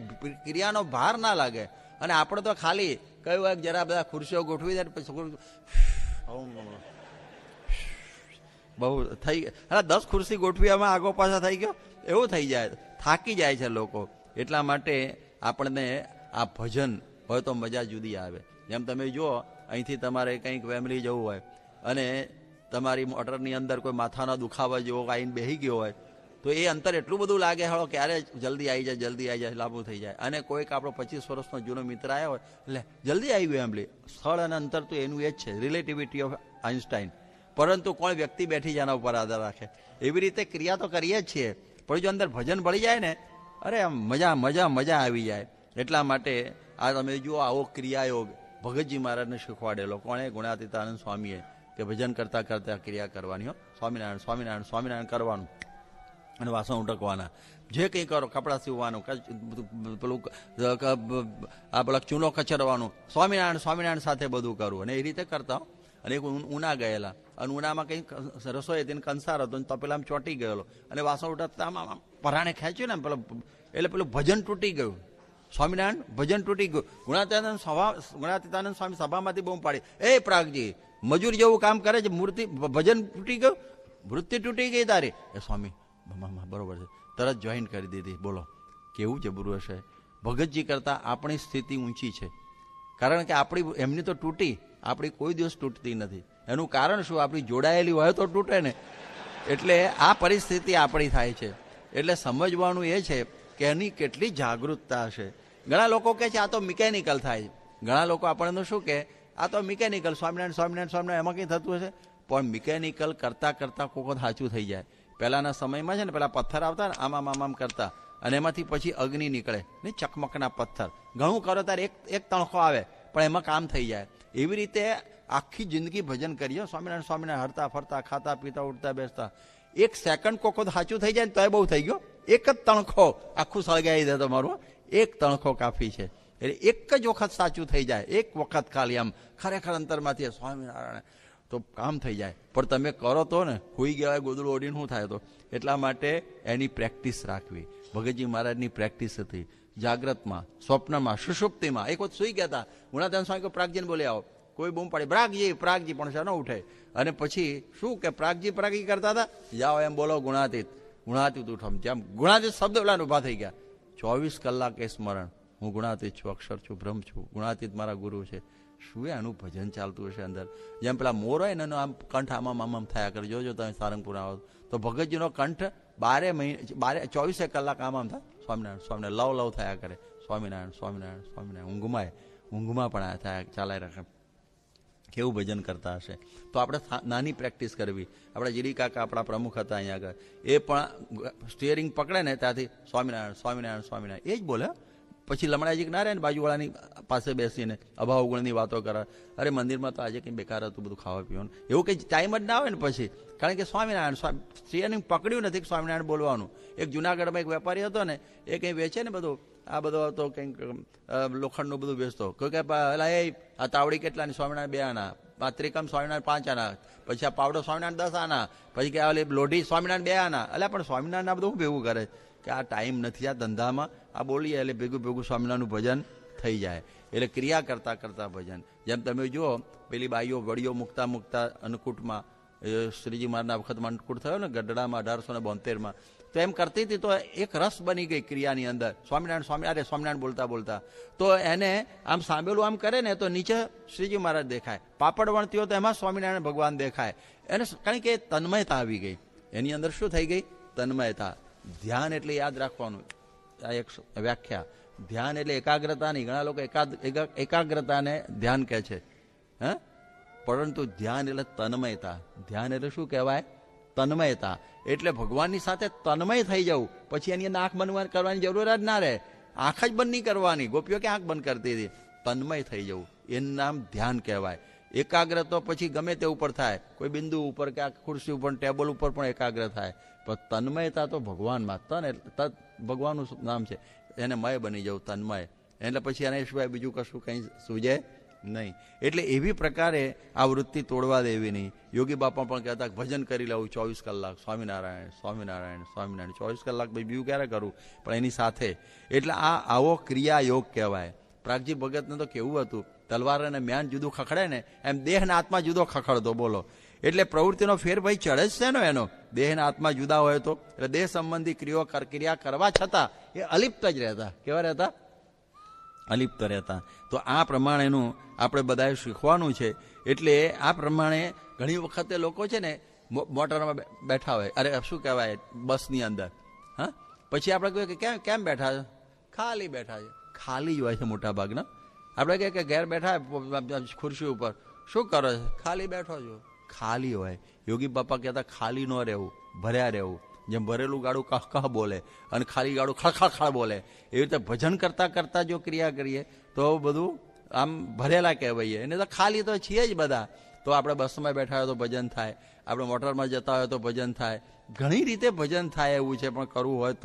ક્રિયાનો ભાર ના લાગે. અને આપણે તો ખાલી કયું હોય જરા બધા ખુરશીઓ ગોઠવી દે, પછી બહુ થઈ, 10 ખુરશી ગોઠવીમાં આગો પાછા થઈ ગયો એવું થઈ જાય, થાકી જાય છે લોકો. એટલા માટે આપણને આ ભજન હોય તો મજા જુદી આવે. જેમ તમે જુઓ, અહીંથી તમારે કંઈક ફેમિલી જવું હોય, અને તમારી મોટરની અંદર કોઈ માથાના દુખાવા જેવો આવીને બેસી ગયો હોય, તો એ અંતર એટલું બધું લાગે, હળો ક્યારે જલ્દી આવી જાય, લાંબુ થઈ જાય. અને કોઈક આપણો 25 વર્ષનો જૂનો મિત્ર આવ્યો હોય, એટલે જલ્દી આવી ગયો એમ. સ્થળ અને અંતર તો એનું એ જ છે, રિલેટિવિટી ઓફ આઇન્સ્ટાઈન. પરંતુ કોણ વ્યક્તિ બેઠી જાય એના ઉપર આધાર રાખે. એવી રીતે ક્રિયા તો કરીએ જ છીએ, પણ જો અંદર ભજન ભળી જાય ને, અરે આમ મજા આવી જાય. એટલા માટે આ તમે જુઓ, આવો ક્રિયાયોગ ભગતજી મહારાજને શીખવાડેલો કોણે? ગુણાતીતાનંદ સ્વામીએ, કે ભજન કરતા કરતા ક્રિયા કરવાની. સ્વામિનારાયણ સ્વામિનારાયણ સ્વામિનારાયણ કરવાનું, અને વાસણ ઉટકવાના, જે કંઈ કરો, કપડાં સીવવાનું, પેલું આ પેલા ચૂનો કચરવાનું, સ્વામિનારાયણ સ્વામિનારાયણ સાથે બધું કરવું. અને એ રીતે કરતા. અને એક ઉના ગયેલા, અને ઉનામાં કંઈક રસોઈ તેને કંસાર હતો, તો પેલા આમ ચોંટી ગયેલો, અને વાસણ ઉઠાતા આમ પરાણે ખેંચ્યું ને પેલો, એટલે પેલું ભજન તૂટી ગયું. સ્વામિનારાયણ ભજન તૂટી ગયું. ગુણાતીતાનંદ સ્વામી સભામાંથી બહુ પાડી, એ પ્રાગજી મજૂર જેવું કામ કરે છે, મૂર્તિ ભજન તૂટી ગયું, વૃત્તિ તૂટી ગઈ તારી. એ સ્વામી બરોબર છે, તરત જોઈન કરી દીધી. બોલો કેવું જબરું હશે. ભગતજી કરતા આપણી સ્થિતિ ઊંચી છે, કારણ કે આપણી એમની તો તૂટી, આપણી કોઈ દિવસ તૂટતી નથી. એનું કારણ શું? આપણી જોડાયેલી હોય તો તૂટે ને. એટલે આ પરિસ્થિતિ આપણી થાય છે. એટલે સમજવાનું એ છે કે એની કેટલી જાગૃતતા હશે. ઘણા લોકો કહે છે આ તો મિકેનિકલ થાય. ઘણા લોકો આપણને શું કહે, આ તો મિકેનિકલ, સ્વામિનારાયણ સ્વામિનારાયણ સ્વામિનારાયણ એમાં કંઈ થતું હશે. પણ મિકેનિકલ કરતાં કરતાં કોઈ વખત સાચું થઈ જાય. પહેલાના સમયમાં છે ને, પેલા પથ્થર આવતા ને આમ કરતા, અને એમાંથી પછી અગ્નિ નીકળે ને, ચકમકના પથ્થર. ઘણું કરો ત્યારે એક તણખો આવે, પણ એમાં કામ થઈ જાય. એવી રીતે આખી જિંદગી ભજન કરીએ, સ્વામિનારાયણ સ્વામિનારાયણ, હરતા ફરતા, ખાતા પીતા, ઉઠતા બેસતા. 1 સેકન્ડ કોકો સાચું થઈ જાય ને તો એ બહુ થઈ ગયો. એક જ તણખો આખું સળગાવી દે તમારું. 1 તણખો કાફી છે. એટલે એક જ વખત સાચું થઈ જાય, એક વખત ખાલી આમ ખરેખર અંતરમાંથી સ્વામિનારાયણ, તો કામ થઈ જાય. પણ તમે કરો તો ને, હોઈ ગયા ગોદડું ઓઢીને શું થાય? તો એટલા માટે એની પ્રેક્ટિસ રાખવી. ભગતજી મહારાજની પ્રેક્ટિસ હતી. જાગ્રતમાં, સ્વપ્નમાં, સુષુપ્તિમાં. એક વખત સુઈ ગયા હતા, ગુણાતીતાનંદ સ્વામી પ્રાગજીને બોલે આવો, કોઈ બૂમ પાડી પ્રાગજી પણ છે, ન ઉઠે. અને પછી શું કે પ્રાગજી કરતા હતા, જાઓ એમ બોલો ગુણાતીત ઉઠો. જેમ ગુણાતીત શબ્દ ઓલા ઉભા થઈ ગયા. 24 કલાક એ સ્મરણ, હું ગુણાતીત છું, અક્ષર છું, બ્રહ્મ છું, ગુણાતીત મારા ગુરુ છે. શું એનું ભજન ચાલતું હશે અંદર. જેમ પેલા મોર હોય ને, એનો આમ કંઠ આમ થયા કરે. જોજો તમે સારંગપુર આવો તો ભગતજીનો કંઠ 12 મહિને 24 કલાક આમ થાય. સ્વામિનારાયણ સ્વામિનારાયણ લવ થયા કરે. સ્વામિનારાયણ સ્વામિનારાયણ સ્વામિનારાયણ. ઊંઘમાં પણ થયા ચાલાય રાખે. કેવું ભજન કરતા હશે. તો આપણે નાની પ્રેક્ટિસ કરવી. આપણા જીડી કાકા આપણા પ્રમુખ હતા અહીંયા આગળ, એ પણ સ્ટિયરિંગ પકડે ને ત્યાંથી સ્વામિનારાયણ સ્વામિનારાયણ સ્વામિનારાયણ એ જ બોલે. પછી લમણાજી ના રહે ને બાજુવાળાની પાસે બેસીને અભાવ ગુણની વાતો કરે. અરે મંદિરમાં તો આજે કંઈ બેકાર હતું બધું ખાવા પીવાનું, એવું કંઈ ટાઈમ જ ના આવે ને પછી. કારણ કે સ્વામિનારાયણ સ્ત્રીને પકડ્યું નથી સ્વામિનારાયણ બોલવાનું. એક જુનાગઢમાં એક વેપારી હતો ને, એ કંઈ વેચે ને બધું, આ બધો હતો કંઈક લોખંડનું બધું વેચતો. કોઈ કે એલા એ આ તાવડી કેટલાની? સ્વામિનારાયણ 2 આના. આ ત્રિકમ સ્વામિનારાયણ 5 આના. પછી આ પાવડો સ્વામિનારાયણ 10 આના. પછી કે આ લોઢી સ્વામિનારાયણ 2 આના. એટલે પણ સ્વામિનારાયણ આ બધું ભેગું કરે કે આ ટાઈમ નથી આ ધંધામાં, આ બોલીએ એટલે ભેગું ભેગું સ્વામિનારાયણનું ભજન થઈ જાય. એટલે ક્રિયા કરતાં કરતાં ભજન. જેમ તમે જુઓ પેલી બાઈઓ વડીઓ મૂકતા મૂકતા અન્નકૂટમાં, શ્રીજી મહારાજના વખતમાં અન્નકૂટ થયો ને ગઢડામાં 1872માં, તો એમ કરતી હતી તો એક રસ બની ગઈ ક્રિયાની અંદર. સ્વામિનારાયણ સ્વામિનારાયણ સ્વામિનારાયણ બોલતા બોલતા તો એને આમ સાંભળેલું આમ કરે ને તો નીચે શ્રીજી મહારાજ દેખાય, પાપડ વણતી હોય તો એમાં સ્વામિનારાયણ ભગવાન દેખાય એને. કારણ કે તન્મયતા આવી ગઈ એની અંદર. શું થઈ ગઈ? તન્મયતા. ધ્યાન એટલે યાદ રાખવાનું, આ એક વ્યાખ્યા. ધ્યાન એટલે એકાગ્રતા નહીં. ઘણા લોકો એકાગ્રતાને ધ્યાન કહે છે, હે, પરંતુ ધ્યાન એટલે તન્મયતા. ધ્યાન એટલે શું કહેવાય? તન્મયતા. એટલે ભગવાનની સાથે તન્મય થઈ જવું. પછી એની અંદર આંખ બંધ કરવાની જરૂર જ ના રહે. આંખ જ બંધ નહીં કરવાની. ગોપીઓ કે આંખ બંધ કરતી હતી. તન્મય થઈ જવું એનું નામ ધ્યાન કહેવાય. એકાગ્ર તો પછી ગમે તે ઉપર થાય, કોઈ બિંદુ ઉપર કે આ ખુરશી ઉપર ટેબલ ઉપર પણ એકાગ્ર થાય. પણ તન્મયતા તો ભગવાનમાં. તન એટલે ભગવાનનું નામ છે, એને મય બની જવું, તન્મય. એટલે પછી એને સિવાય બીજું કશું કંઈ સૂજે નહીં. એટલે એવી પ્રકારે આ વૃત્તિ તોડવા દેવી નહીં. યોગી બાપા પણ કહેતા ભજન કરી લેવું 24 કલાક, સ્વામિનારાયણ સ્વામિનારાયણ સ્વામિનારાયણ. 24 કલાક ભાઈ બીજું ક્યારે કરું, પણ એની સાથે. એટલે આ આવો ક્રિયા યોગ કહેવાય. પ્રાગજી ભગતને તો કેવું હતું, તલવાર અને મ્યાન જુદું ખખડે ને એમ દેહના આત્મા જુદો ખખડતો. બોલો. એટલે પ્રવૃત્તિનો ફેર ભાઈ ચડે જ છે ને એનો. દેહના આત્મા જુદા હોય તો એટલે દેહ સંબંધી ક્રિયા કરવા છતાં એ અલિપ્ત જ રહેતા. કેવા રહેતા? અલિપ્ત રહેતા. તો આ પ્રમાણેનું આપણે બધાએ શીખવાનું છે. એટલે આ પ્રમાણે ઘણી વખતે લોકો છે ને મોટરમાં બેઠા હોય, અરે શું કહેવાય, બસની અંદર, હા, પછી આપણે કહીએ કે કેમ બેઠા છે? ખાલી બેઠા છે. ખાલી જ હોય છે મોટા ભાગના. આપણે કહીએ કે ઘેર બેઠા ખુરશી ઉપર, શું કરો છો? ખાલી બેઠો છો. ખાલી હોય. યોગી બાપા કહેતા ખાલી ન રહેવું, ભર્યા રહેવું. જેમ ભરેલું ગાડું કહ કહ બોલે અને ખાલી ગાડું ખળખળ બોલે, એવી રીતે ભજન કરતા કરતા જો ક્રિયા કરીએ તો બધું આમ ભરેલા કહેવાય. એને તો ખાલી તો છીએ જ બધા. તો આપણે બસમાં બેઠા હોય તો ભજન થાય, આપણે મોટરમાં જતા હોય તો ભજન થાય, ઘણી રીતે ભજન થાય એવું છે. પણ કરવું હોય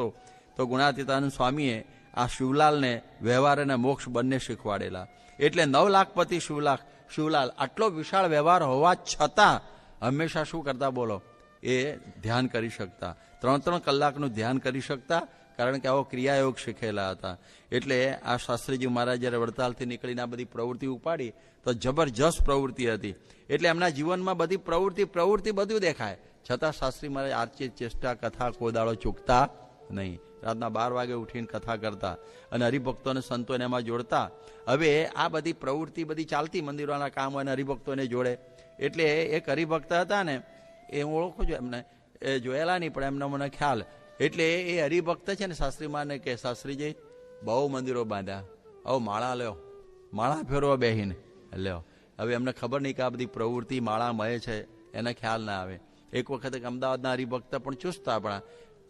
તો ગુણાતીતાનંદ સ્વામીએ આ શિવલાલને વ્યવહાર અને મોક્ષ બંને શીખવાડેલા. એટલે 9 લાખપતિ શિવલાલ આટલો વિશાળ વ્યવહાર હોવા છતાં હંમેશા શું કરતા? બોલો. એ ધ્યાન કરી શકતા. 3-3 કલાકનું ધ્યાન કરી શકતા, કારણ કે આવો ક્રિયાયોગ શીખેલા હતા. એટલે આ શાસ્ત્રીજી મહારાજ જ્યારે વડતાલથી નીકળીને આ બધી પ્રવૃત્તિ ઉપાડી તો જબરજસ્ત પ્રવૃત્તિ હતી. એટલે એમના જીવનમાં બધી પ્રવૃત્તિ બધું દેખાય, છતાં શાસ્ત્રી મહારાજ આરચી ચેષ્ટા કથા કોદાળો ચૂકતા નહીં. રાતના 12 વાગે ઉઠીને કથા કરતા અને હરિભક્તોને સંતોને એમાં જોડતા. હવે આ બધી પ્રવૃત્તિ બધી ચાલતી, મંદિરોના કામ અને હરિભક્તોને જોડે. એટલે એક હરિભક્ત હતા ને, એ હું ઓળખું છું એમને, એ જોયેલા નહીં પણ એમનો મને ખ્યાલ. એટલે એ હરિભક્ત છે ને શાસ્ત્રી માને કે શાસ્ત્રીજી બહુ મંદિરો બાંધ્યા, હવે માળા લ્યો, માળા ફેરવા બેહીને લ્યો. હવે એમને ખબર નહીં કે આ બધી પ્રવૃત્તિ માળામય છે, એને ખ્યાલ ના આવે. એક વખત અમદાવાદના હરિભક્ત પણ ચુસ્ત આપણા,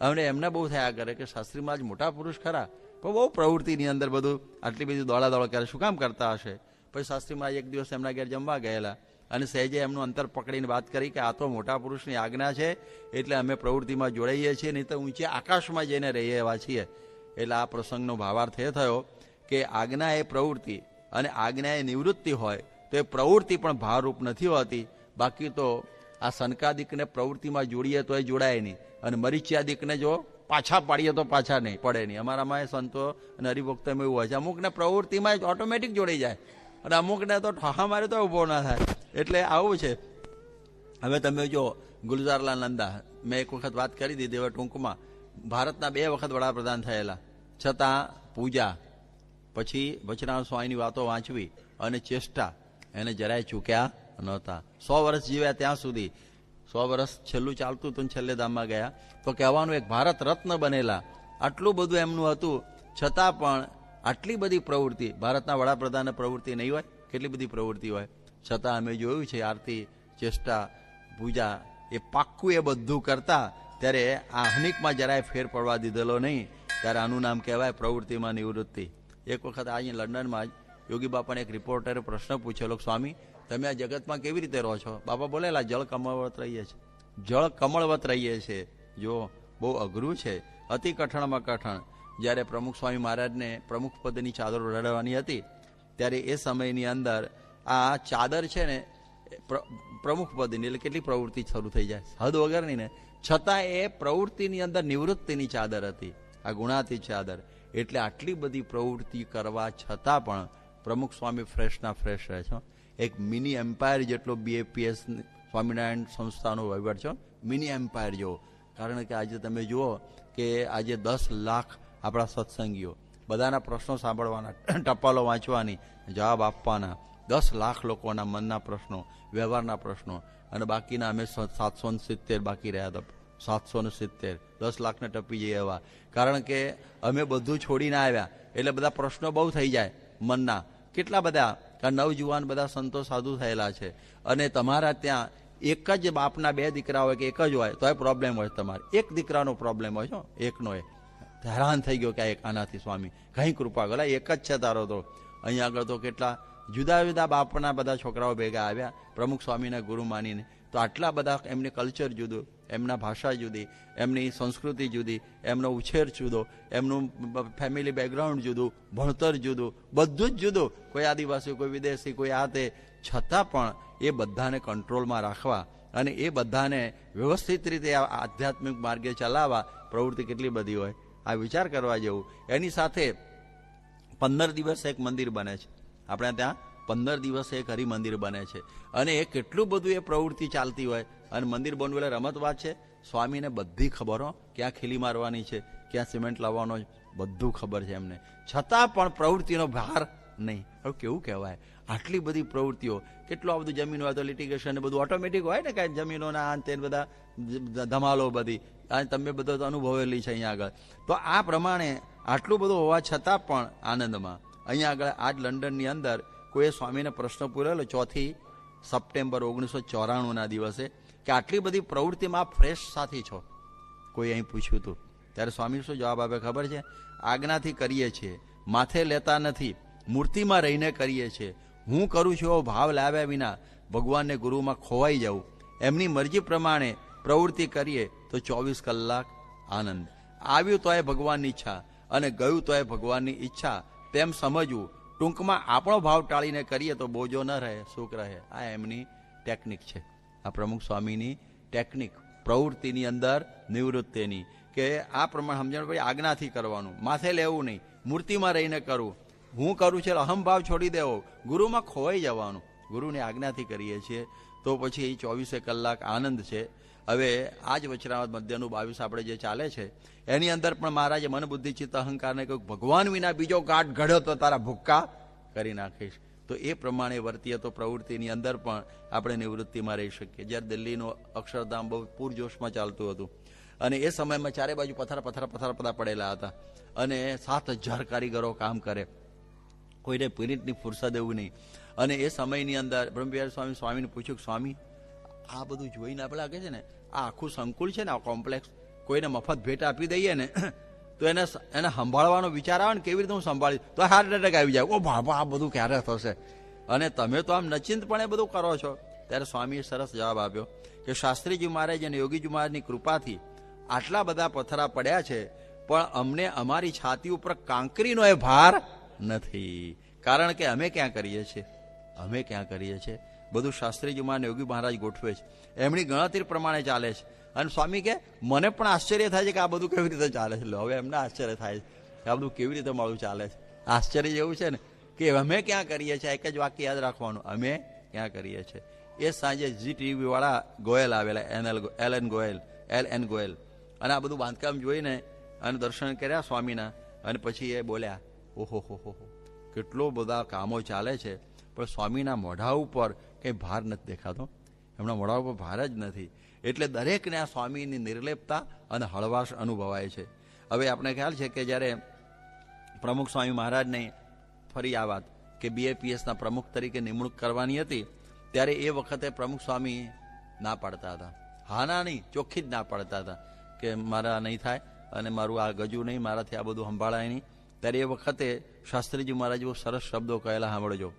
હવે એમને બહુ થયા કરે કે શાસ્ત્રી મહારાજ મોટા પુરુષ ખરા, પણ બહુ પ્રવૃત્તિની અંદર બધું આટલી બધી દોડા કરે, શું કામ કરતા હશે? પછી શાસ્ત્રી મહારાજ એક દિવસ એમના ઘેર જમવા ગયેલા અને સહેજે એમનું અંતર પકડીને વાત કરી કે આ તો મોટા પુરુષની આજ્ઞા છે, એટલે અમે પ્રવૃત્તિમાં જોડાઈએ છીએ, નહીં તો ઊંચે આકાશમાં જઈને રહીએ એવા છીએ. એટલે આ પ્રસંગનો ભાવાર્થ એ થયો કે આજ્ઞા એ પ્રવૃત્તિ અને આજ્ઞા એ નિવૃત્તિ હોય તો એ પ્રવૃત્તિ પણ ભારરૂપ નથી હોતી. બાકી તો આ સનકાદિકને પ્રવૃત્તિમાં જોડીએ તો એ જોડાય નહીં, અને મરીચ્યાદિકને જો પાછા પાડીએ તો પાછા નહીં પડે નહીં. અમારામાં એ સંતો અને હરિભક્તોમાં એવું હોય છે, અમુકને પ્રવૃત્તિમાં જ ઓટોમેટિક જોડાઈ જાય અને અમુકને તો ઠહા મારે તો ઊભો ના થાય. એટલે આવું છે. હવે તમે જો ગુલઝારલાલ નંદા, મેં એક વખત વાત કરી દીધી, હવે ટૂંકમાં ભારતના 2 વખત વડાપ્રધાન થયેલા, છતાં પૂજા પછી વચનામૃત સ્વામીની વાતો વાંચવી અને ચેષ્ટા એને જરાય ચૂક્યા નહોતા. 100 વર્ષ જીવ્યા ત્યાં સુધી. 100 વર્ષ છેલ્લું ચાલતું હતું, છેલ્લે ધામમાં ગયા તો કહેવાનું એક ભારત રત્ન બનેલા. આટલું બધું એમનું હતું, છતાં પણ આટલી બધી પ્રવૃત્તિ. ભારતના વડાપ્રધાનની પ્રવૃત્તિ નહીં હોય? કેટલી બધી પ્રવૃત્તિ હોય, છતાં અમે જોયું છે આરતી, ચેષ્ટા, પૂજા એ પાક્કું એ બધું કરતા, ત્યારે આ હનિકમાં જરાય ફેર પડવા દીધેલો નહીં. ત્યારે આનું નામ કહેવાય પ્રવૃત્તિમાં નિવૃત્તિ. એક વખત અહીં લંડનમાં જ યોગી બાપાને એક રિપોર્ટરે પ્રશ્ન પૂછેલો, સ્વામી તમે આ જગતમાં કેવી રીતે રહો છો? બાપા બોલેલા, જળ કમળવત રહીએ છીએ, જળ કમળવત રહીએ છીએ. જો બહુ અઘરું છે, અતિ કઠણમાં કઠણ. જ્યારે પ્રમુખ સ્વામી મહારાજને પ્રમુખ પદની ચાદર ઓઢાડવાની હતી, ત્યારે એ સમયની અંદર આ ચાદર છે ને પ્રમુખ પદની, એટલે કેટલી પ્રવૃત્તિ શરૂ થઈ જાય, હદ વગરની ને. છતાં એ પ્રવૃત્તિની અંદર નિવૃત્તિની ચાદર હતી, આ ગુણાતીત ચાદર. એટલે આટલી બધી પ્રવૃત્તિ કરવા છતાં પણ પ્રમુખ સ્વામી ફ્રેશના ફ્રેશ રહે છે. એક મિની એમ્પાયર જેટલો BAPS સ્વામિનારાયણ સંસ્થાનો વહીવટ છે, મિની એમ્પાયર જેવો. કારણ કે આજે તમે જુઓ કે આજે 10 લાખ આપણા સત્સંગીઓ, બધાના પ્રશ્નો સાંભળવાના, ટપાલો વાંચવાની, જવાબ આપવાના, 10 લાખ લોકોના મનના પ્રશ્નો, વ્યવહારના પ્રશ્નો. અને બાકીના અમે 770 બાકી રહ્યા હતા, 770, 10 લાખને ટપી જઈએ એવા. કારણ કે અમે બધું છોડીને આવ્યા, એટલે બધા પ્રશ્નો બહુ થઈ જાય મનના. કેટલા બધા નવજુવાન બધા સંતો સાધુ થયેલા છે, અને તમારા ત્યાં એક જ બાપના 2 દીકરા હોય કે એક જ હોય તોય પ્રોબ્લેમ હોય. તમારે એક દીકરાનો પ્રોબ્લેમ હોય છે, એકનો. એ હેરાન થઈ ગયો કે એક આનાથી સ્વામી કઈ કૃપા ગલા, એક જ છે તારો તો. અહીંયા આગળ તો કેટલા જુદા જુદા બાપના બધા છોકરાઓ ભેગા આવ્યા પ્રમુખ સ્વામીના ગુરુ માનીને. તો આટલા બધા, એમની કલ્ચર જુદું, એમના ભાષા જુદી, એમની સંસ્કૃતિ જુદી, એમનો ઉછેર જુદો, એમનું ફેમિલી બેકગ્રાઉન્ડ જુદું, ભણતર જુદું, બધું જ જુદું. કોઈ આદિવાસી, કોઈ વિદેશી, કોઈ આ તે. છતાં પણ એ બધાને કંટ્રોલમાં રાખવા અને એ બધાને વ્યવસ્થિત રીતે આધ્યાત્મિક માર્ગે ચલાવવા. પ્રવૃત્તિ કેટલી બધી હોય, આ વિચાર કરવા જેવું. એની સાથે 15 દિવસે એક મંદિર બને છે આપણે ત્યાં, 15 દિવસે એક હરિમંદિર બને છે. અને એ કેટલું બધું એ પ્રવૃત્તિ ચાલતી હોય. અને મંદિર બનવું એટલે રમત વાત છે. સ્વામીને બધી ખબર હો, ક્યાં ખીલી મારવાની છે, ક્યાં સિમેન્ટ લાવવાનો, બધું ખબર છે એમને. છતાં પણ પ્રવૃત્તિનો ભાર નહીં. હવે કેવું કહેવાય, આટલી બધી પ્રવૃત્તિઓ. કેટલું બધું જમીન હોય તો લિટિગેશન બધું ઓટોમેટિક હોય ને, કાંઈ જમીનોના આ તે બધા ધમાલો બધી તમે બધો તો અનુભવેલી છે અહીંયા આગળ. તો આ પ્રમાણે આટલું બધું હોવા છતાં પણ આનંદમાં. અહીંયા આગળ આજ લંડનની અંદર કોઈએ સ્વામીને પ્રશ્ન પૂછેલો 4 સપ્ટેમ્બર 1994 દિવસે કે આટલી બધી પ્રવૃત્તિમાં ફ્રેશ સાથી છો, કોઈ અહીં પૂછ્યું હતું. ત્યારે સ્વામી શું જવાબ આપે ખબર છે? આજ્ઞાથી કરીએ છીએ, માથે લેતા નથી, મૂર્તિમાં રહીને કરીએ છીએ. હું કરું છું એવો ભાવ લાવ્યા વિના ભગવાનને ગુરુમાં ખોવાઈ જવું. એમની મરજી પ્રમાણે પ્રવૃત્તિ કરીએ તો 24 કલાક આનંદ. આવ્યું તો એ ભગવાનની ઈચ્છા અને ગયું તો એ ભગવાનની ઈચ્છા, તેમ સમજવું. ટૂંકમાં આપણો ભાવ ટાળીને કરીએ તો બોજો ન રહે, સુખ રહે. આ એમની ટેકનિક છે, આ પ્રમુખ સ્વામીની ટેકનિક પ્રવૃત્તિની અંદર નિવૃત્તિની. કે આ પ્રમાણે સમજણ પડી, આજ્ઞાથી કરવાનું, માથે લેવું નહીં, મૂર્તિમાં રહીને કરવું. હું કરું છું અહમભાવ છોડી દેવો, ગુરુમાં ખોવાઈ જવાનું. ગુરુની આજ્ઞાથી કરીએ છીએ તો પછી 24 કલાક આનંદ છે. હવે આ જ વચનામૃત મધ્યનું 22 આપણે જે ચાલે છે એની અંદર પણ મહારાજે મન બુદ્ધિ ચિત્ત અહંકારને કહ્યું, ભગવાન વિના બીજો ગાંઠ ઘડ્યો તો તારા ભૂક્કા કરી નાખીશ. તો એ પ્રમાણે વર્તીએ તો પ્રવૃત્તિની અંદર પણ આપણે નિવૃત્તિમાં રહી શકીએ. જ્યારે દિલ્હીનું અક્ષરધામ બહુ પૂરજોશમાં ચાલતું હતું અને એ સમયમાં ચારે બાજુ પથરા પડેલા હતા અને 7000 કારીગરો કામ કરે, કોઈને મિનિટની ફુરસદ એવું નહીં. અને એ સમયની અંદર બ્રહ્મવિહાર સ્વામીને પૂછ્યું, સ્વામી આ બધું જોઈને આપણે લાગે છે ને, આ આખું સંકુલ છે ને, આ કોમ્પ્લેક્સ, કોઈને મફત ભેટ આપી દઈએ ને તો એને સંભાળવાનો વિચાર આવે ને, કેવી રીતે હું સંભાળીશ, તો હાર્ટ એટેક આવી જાય. ઓ બાબા, આ બધું ક્યારે થશે? અને તમે તો આમ નચિંતપણે બધું કરો છો. ત્યારે સ્વામીએ સરસ જવાબ આપ્યો કે શાસ્ત્રીજી મહારાજ અને યોગીજી મહારાજની કૃપાથી આટલા બધા પથરા પડ્યા છે, પણ અમને અમારી છાતી ઉપર કાંકરીનો એ ભાર નથી. કારણ કે અમે ક્યાં કરીએ છીએ બધું શાસ્ત્રીજી મહારાજ યોગી મહારાજ ગોઠવે છે, એમની ગણતરી પ્રમાણે ચાલે છે. અને સ્વામી કે મને પણ આશ્ચર્ય થાય છે કે આ બધું કેવી રીતે ચાલે છે. હવે એમને આશ્ચર્ય થાય છે કે આ બધું કેવી રીતે મારું ચાલે છે. આશ્ચર્ય જેવું છે ને કે અમે ક્યાં કરીએ છીએ. એક જ વાક્ય યાદ રાખવાનું, અમે ક્યાં કરીએ છીએ. એ સાંજે ZTV વાળા ગોયલ આવેલા, LN ગોયલ, અને આ બધું બાંધકામ જોઈને અને દર્શન કર્યા સ્વામીના. અને પછી એ બોલ્યા, ઓહો કેટલો બધા કામો ચાલે છે, પણ સ્વામીના મોઢા ઉપર કંઈ ભાર નથી દેખાતો. એમના મોઢા ઉપર ભાર જ નથી. એટલે દરેકને આ સ્વામીની નિર્લેપતા અને હળવાશ અનુભવાય છે. હવે આપણે ખ્યાલ છે કે જ્યારે પ્રમુખ સ્વામી મહારાજને ફરી આ વાત કે BAPSના પ્રમુખ તરીકે નિમણૂક કરવાની હતી, ત્યારે એ વખતે પ્રમુખ સ્વામી ના પાડતા હતા. હાના નહીં, ચોખ્ખી જ ના પાડતા હતા કે મારા નહીં થાય અને મારું આ ગજુ નહીં, મારાથી આ બધું સંભાળાય નહીં. ત્યારે એ વખતે શાસ્ત્રીજી મહારાજ બહુ સરસ શબ્દો કહેલા, સાંભળજો,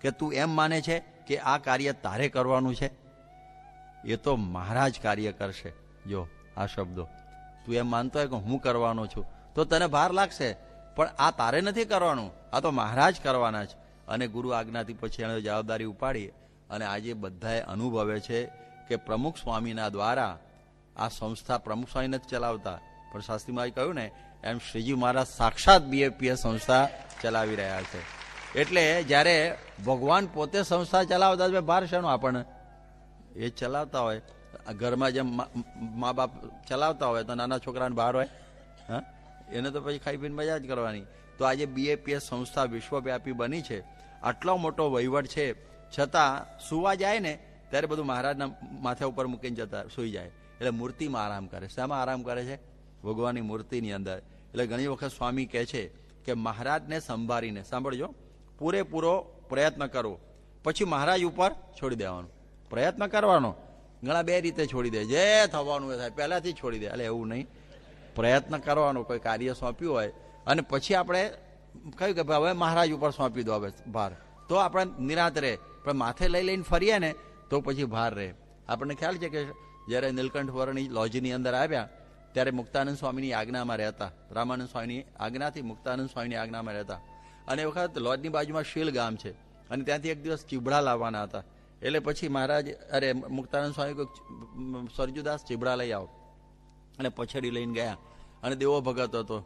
કે તું એમ માને છે કે આ કાર્ય તારે કરવાનું છે? એ તો મહારાજ કાર્ય કરશે. જો આ શબ્દો, તું એમ માનતો હોય કે હું કરવાનો છું તો તને ભાર લાગશે, પણ આ તારે નથી કરવાનું, આ તો મહારાજ કરવાના છે. અને ગુરુ આજ્ઞાથી પછી એણે જવાબદારી ઉપાડી અને આજે બધાએ અનુભવે છે કે પ્રમુખ સ્વામીના દ્વારા આ સંસ્થા પ્રમુખ સ્વામી નથી ચલાવતા, પણ શાસ્ત્રી મહારાજ કહ્યું ને એમ શ્રીજી મહારાજ સાક્ષાત BFPS સંસ્થા ચલાવી રહ્યા છે. એટલે જ્યારે ભગવાન પોતે સંસ્થા ચલાવતા હોય, બહાર શાનું આપણને એ ચલાવતા હોય, ઘરમાં જેમ મા બાપ ચલાવતા હોય તો નાના છોકરાને બહાર હોય, હા, એને તો પછી ખાઈ પીને મજા જ કરવાની. તો આજે BFPS સંસ્થા વિશ્વવ્યાપી બની છે, આટલો મોટો વહીવટ છે, છતાં સુવા જાય ને ત્યારે બધું મહારાજના માથા ઉપર મૂકીને જતા સુઈ જાય. એટલે મૂર્તિમાં આરામ કરે. શામાં આરામ કરે છે? ભગવાનની મૂર્તિની અંદર. એટલે ઘણી વખત સ્વામી કહે છે કે મહારાજને સંભાળીને, સાંભળજો, પૂરેપૂરો પ્રયત્ન કરો, પછી મહારાજ ઉપર છોડી દેવાનો. પ્રયત્ન કરવાનો ઘણા બે રીતે છોડી દે, જે થવાનું એ થાય, પહેલાથી છોડી દે. એટલે એવું નહીં, પ્રયત્ન કરવાનો. કોઈ કાર્ય સોંપ્યું હોય અને પછી આપણે કહ્યું કે હવે મહારાજ ઉપર સોંપી દો હવે ભાર, તો આપણે નિરાંત રહે. પણ માથે લઈ લઈને ફરીએ ને તો પછી ભાર રહે. આપણને ખ્યાલ છે કે જ્યારે નીલકંઠ વર્ણી લોજની અંદર આવ્યા ત્યારે મુક્તાનંદ સ્વામીની આજ્ઞામાં રહેતા, રામાનંદ સ્વામીની આજ્ઞાથી મુક્તાનંદ સ્વામીની આજ્ઞામાં રહેતા. અને એ વખત લોજની બાજુમાં શીલ ગામ છે અને ત્યાંથી એક દિવસ ચીબડા લાવવાના હતા. એટલે પછી મહારાજ, અરે મુક્તાનંદ સ્વામી કોઈ સરજુદાસ ચીબડા લઈ આવો, અને પછડી લઈને ગયા. અને દેવો ભગત હતો,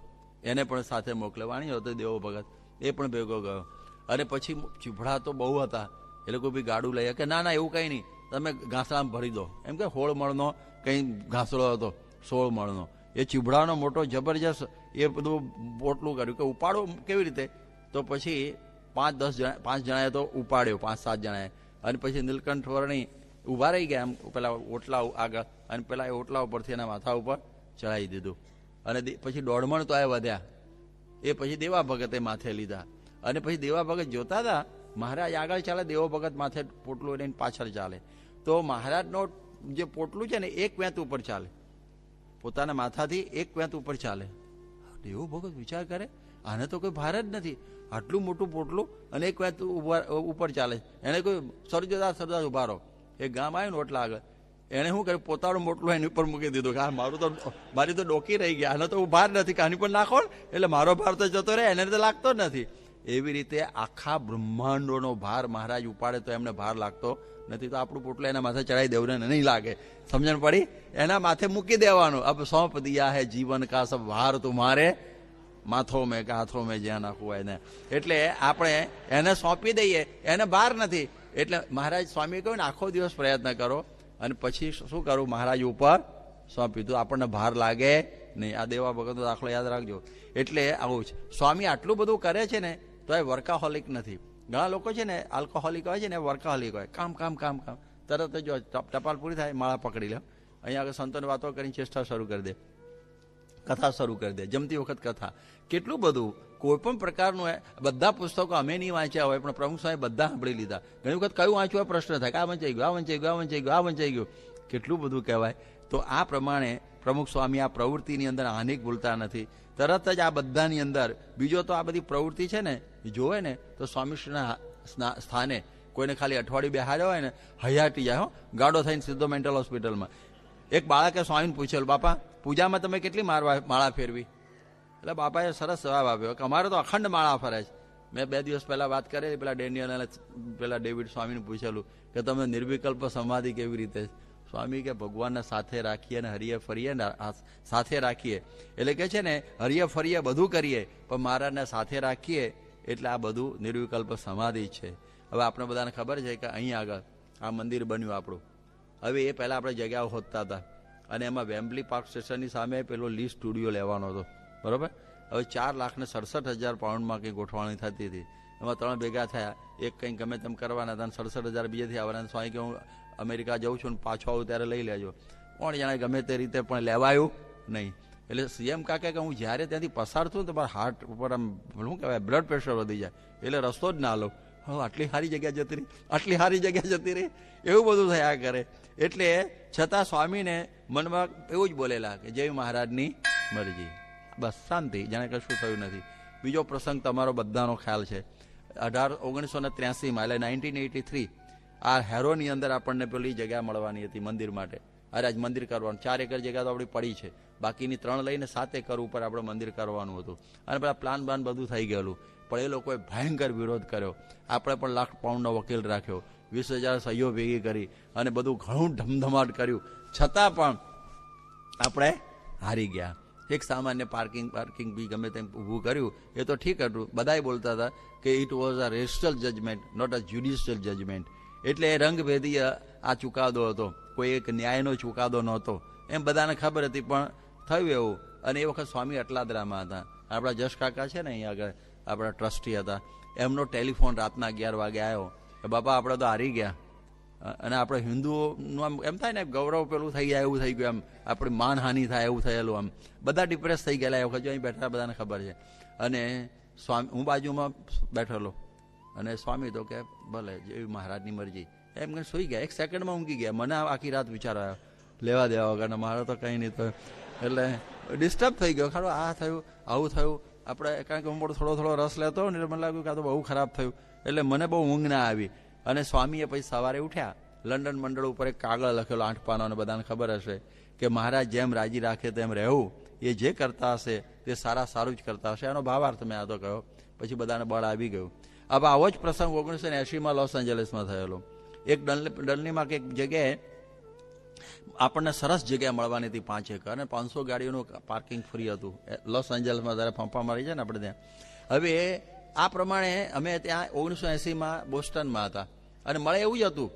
એને પણ સાથે મોકલ્યો. વાણી હતો દેવો ભગત, એ પણ ભેગો ગયો. અને પછી ચીબડા તો બહુ હતા, એ લોકો બી ગાડું લઈ કે ના ના એવું કંઈ નહીં, તમે ઘાસડામાં ભરી દો. એમ કે 16 મણનો કંઈ ઘાસડો હતો, 16 મણનો. એ ચીબડાનો મોટો જબરજસ્ત એ બધું પોટલું કર્યું કે ઉપાડો કેવી રીતે? તો પછી 5 જણાએ તો ઉપાડ્યો, 5-7 જણાએ. અને પછી નીલકંઠ વર્ણી ઊભા રહી ગયા એમ પેલા ઓટલા આગળ, અને પેલા એ ઓટલા ઉપરથી એના માથા ઉપર ચડાવી દીધું. અને પછી 1.5 મણ તો એ વધ્યા. એ પછી દેવા ભગતે માથે લીધા. અને પછી દેવા ભગત જોતા હતા મહારાજ આગળ ચાલે, દેવો ભગત માથે પોટલું લઈને પાછળ ચાલે. તો મહારાજનો જે પોટલું છે ને 1 વેંત ઉપર ચાલે, પોતાના માથાથી 1 વેંત ઉપર ચાલે. દેવો ભગત વિચાર કરે, આને તો કોઈ ભાર જ નથી, આટલું મોટું પોટલું અને 1 વેંત ઉપર ચાલે. એને કોઈ સરજોદાસ ઉભા રહો. એ ગામ આવ્યું ને ઓટલા આગળ, એને શું કર્યું, પોતાનું મોટલું એની ઉપર મૂકી દીધું કે મારી તો ડોકી રહી ગઈ, આને તો ભાર નથી, આની પર નાખો એટલે મારો ભાર તો જતો રહે, એને તો લાગતો જ નથી. એવી રીતે આખા બ્રહ્માંડોનો ભાર મહારાજ ઉપાડે તો એમને ભાર લાગતો નથી. તો આપણું પોટલું એના માથે ચડાવી દેવું ને નહીં લાગે, સમજણ પડી? એના માથે મૂકી દેવાનું. અબ સોંપ દિયા હે જીવન કા સબ ભાર તુમ્હારે માથો મેં કે હાથો મેં જ્યાં નાખવું હોય ને. એટલે આપણે એને સોંપી દઈએ, એને ભાર નથી. એટલે મહારાજ સ્વામીએ કહ્યું ને આખો દિવસ પ્રયત્ન કરો અને પછી શું કરું, મહારાજ ઉપર સોંપી દો, આપણને ભાર લાગે નહીં. આ દેવા ભગતનો દાખલો યાદ રાખજો. એટલે આવું છે. સ્વામી આટલું બધું કરે છે ને તો એ વર્કાહોલિક નથી. ઘણા લોકો છે ને આલ્કોહોલિક હોય છે ને, વર્કાહોલિક હોય, કામ કામ કામ કામ. તરત જ જો ટપાલ પૂરી થાય માળા પકડી લે, અહીંયા આગળ સંતોની વાતો કરીને ચેષ્ટા શરૂ કરી દે, કથા શરૂ કરી દે, જમતી વખત કથા. કેટલું બધું, કોઈ પણ પ્રકારનું. બધા પુસ્તકો અમે નહીં વાંચ્યા હોય પણ પ્રમુખ સ્વામી બધા સાંભળી લીધા. ઘણી વખત કયું વાંચવું પ્રશ્ન થાય કે આ વંચાઈ ગયું, આ વંચાઈ ગયું, આ વંચાઈ ગયું, આ વંચાઈ ગયું, કેટલું બધું કહેવાય. તો આ પ્રમાણે પ્રમુખ સ્વામી આ પ્રવૃત્તિની અંદર આનિક ભૂલતા નથી. તરત જ આ બધાની અંદર બીજો તો આ બધી પ્રવૃત્તિ છે ને જોવે ને તો સ્વામીશ્રીના સ્થાને કોઈને ખાલી અઠવાડિયું બેહાડ્યો હોય ને હયાટી જાય, ગાડો થઈને સીધો મેન્ટલ હોસ્પિટલમાં. એક બાળકે સ્વામીને પૂછેલું, બાપા પૂજામાં તમે કેટલી માળા ફેરવી? એટલે બાપાએ સરસ જવાબ આપ્યો કે અમારે તો અખંડ માળા ફરે છે. મેં 2 દિવસ પહેલા વાત કરેલી, પેલા ડેનિયલ અને પેલા ડેવિડ સ્વામીને પૂછેલું કે તમે નિર્વિકલ્પ સમાધિ કેવી રીતે? સ્વામી કે ભગવાનને સાથે રાખીએ અને હરીએ ફરીએ ને સાથે રાખીએ. એટલે કે છે ને હરીએ ફરીએ બધું કરીએ પણ મહારાજને સાથે રાખીએ એટલે આ બધું નિર્વિકલ્પ સમાધિ છે. હવે આપણે બધાને ખબર છે કે અહીં આગળ આ મંદિર બન્યું આપણું. હવે એ પહેલાં આપણે જગ્યાઓ હોતતા હતા અને એમાં વેમ્બલી પાર્ક સ્ટેશનની સામે પેલો લી સ્ટુડિયો લેવાનો હતો, બરાબર? હવે 4,67,000 પાઉન્ડમાં કંઈ ગોઠવણી થતી હતી. એમાં 3 ભેગા થયા, એક કંઈક ગમે તેમ કરવાના હતા, 67,000 બીજેથી આવવાના. સ્વામી કે હું અમેરિકા જાઉં છું ને પાછો આવું ત્યારે લઈ લેજો. કોણ જાણે ગમે તે રીતે પણ લેવાયું નહીં. એટલે સીએમ કાકે કે હું જ્યારે ત્યાંથી પસાર થયું તો મારા હાર્ટ ઉપર આમ શું કહેવાય બ્લડ પ્રેશર વધી જાય એટલે રસ્તો જ ના લઉં. હવે આટલી સારી જગ્યા જતી રહી, આટલી સારી જગ્યા જતી રહી, એવું બધું થયા કરે. એટલે છતાં સ્વામીને મનમાં એવું જ બોલેલા કે જય મહારાજની મરજી, બસ શાંતિ, જાણે કશું થયું નથી. બીજો પ્રસંગ તમારો બધાનો ખ્યાલ છે. 1983માં એટલે 1983 આ હેરોની અંદર આપણને પેલી જગ્યા મળવાની હતી મંદિર માટે. અરે આજ મંદિર કરવાનું, 4 એકર જગ્યા તો આપણી પડી છે, બાકીની 3 લઈને 7 એકર ઉપર આપણે મંદિર કરવાનું હતું. અને પેલા પ્લાન બાન બધું થઈ ગયેલું, પણ એ લોકોએ ભયંકર વિરોધ કર્યો. આપણે પણ લાખ પાઉન્ડનો વકીલ રાખ્યો, 20,000 સહીઓ ભેગી કરી અને બધું ઘણું ધમધમાટ કર્યું. છતાં પણ આપણે હારી ગયા. એક સામાન્ય પાર્કિંગ બી ગમે તેમ ઊભું કર્યું, એ તો ઠીક હતું. બધાએ બોલતા હતા કે it was a racial judgement, not a judicial judgement. એટલે એ રંગભેદી આ ચુકાદો હતો, કોઈ એક ન્યાયનો ચુકાદો નહોતો, એમ બધાને ખબર હતી. પણ થયું એવું. અને એ વખત સ્વામી અટલાદરામાં હતા. આપણા જશ કાકા છે ને અહીંયા આગળ આપણા ટ્રસ્ટી હતા, એમનો ટેલિફોન રાતના 11 વાગે આવ્યો કે બાપા આપણે તો હારી ગયા. અને આપણે હિન્દુઓનું આમ એમ થાય ને ગૌરવ પેલું થઈ જાય એવું થઈ ગયું, એમ આપણી માનહાનિ થાય એવું થયેલું. આમ બધા ડિપ્રેસ થઈ ગયેલા એ વખત, જો અહીં બેઠા બધાને ખબર છે. અને સ્વામી, હું બાજુમાં બેઠેલો, અને સ્વામી તો કે ભલે જેવી મહારાજની મરજી, એમ કે સુઈ ગયા. 1 સેકન્ડમાં ઊંઘી ગયા. મને આખી રાત વિચાર આવ્યો, લેવા દેવા વગર મારે તો કંઈ નહીં થયું. એટલે ડિસ્ટર્બ થઈ ગયો, ખરો આ થયું આવું થયું. આપણે કારણ કે હું થોડો રસ લેતો ને, એટલે મને લાગ્યું કે આ તો બહુ ખરાબ થયું. એટલે મને બહુ ઊંઘ ના આવી. અને સ્વામીએ પછી સવારે ઉઠ્યા, લંડન મંડળ ઉપર એક કાગળ લખેલો 8 પાનાનો, બધાને ખબર હશે કે મહારાજ જેમ રાજી રાખે તેમ રહેવું, એ જે કરતા હશે તે સારું જ કરતા હશે, એનો ભાવાર્થ મેં આ તો કહ્યો. પછી બધાને બળ આવી ગયું. હવે આવો જ પ્રસંગ 1980માં લોસ એન્જલસમાં થયેલો. એક ડલનીમાં કે એક જગ્યાએ આપણને સરસ જગ્યા મળવાની હતી, 5 એકર, અને 500 ગાડીઓનું પાર્કિંગ ફ્રી હતું લોસ એન્જલસમાં, જ્યારે ફંપા મારી છે ને આપણે ત્યાં. હવે આ પ્રમાણે અમે ત્યાં 1980માં બોસ્ટનમાં હતા, અને મળે એવું જ હતું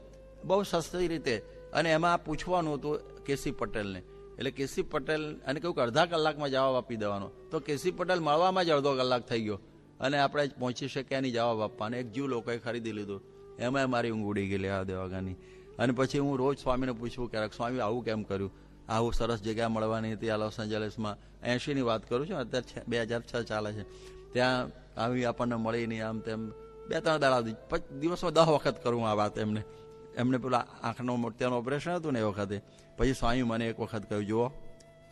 બહુ સસ્તી રીતે. અને એમાં પૂછવાનું હતું કેસી પટેલને, એટલે કેસી પટેલ, અને કહ્યું કે અડધા કલાકમાં જવાબ આપી દેવાનો. તો કેસી પટેલ મળવામાં જ અડધો કલાક થઈ ગયો, અને આપણે પહોંચી શક્યા નહીં જવાબ આપવાને. એક જીવ લોકોએ ખરીદી લીધું, એમાં મારી ઊંઘ ઉડી ગઈ લેવા દેવાગાની. અને પછી હું રોજ સ્વામીને પૂછવું ક્યારેક, સ્વામી આવું કેમ કર્યું? આવું સરસ જગ્યા મળવાની હતી આ લોસ એન્જલસમાં, 80ની વાત કરું છું, અત્યારે 2006 ચાલે છે. ત્યાં આવી આપણને મળી નહીં, આમ તેમ 2-3 દાડા દિવસમાં 10 વખત કરું આ વાત. એમને પેલા આંખનો મોતિયાનું ઓપરેશન હતું ને એ વખતે. પછી સ્વામી મને એક વખત કહ્યું, જુઓ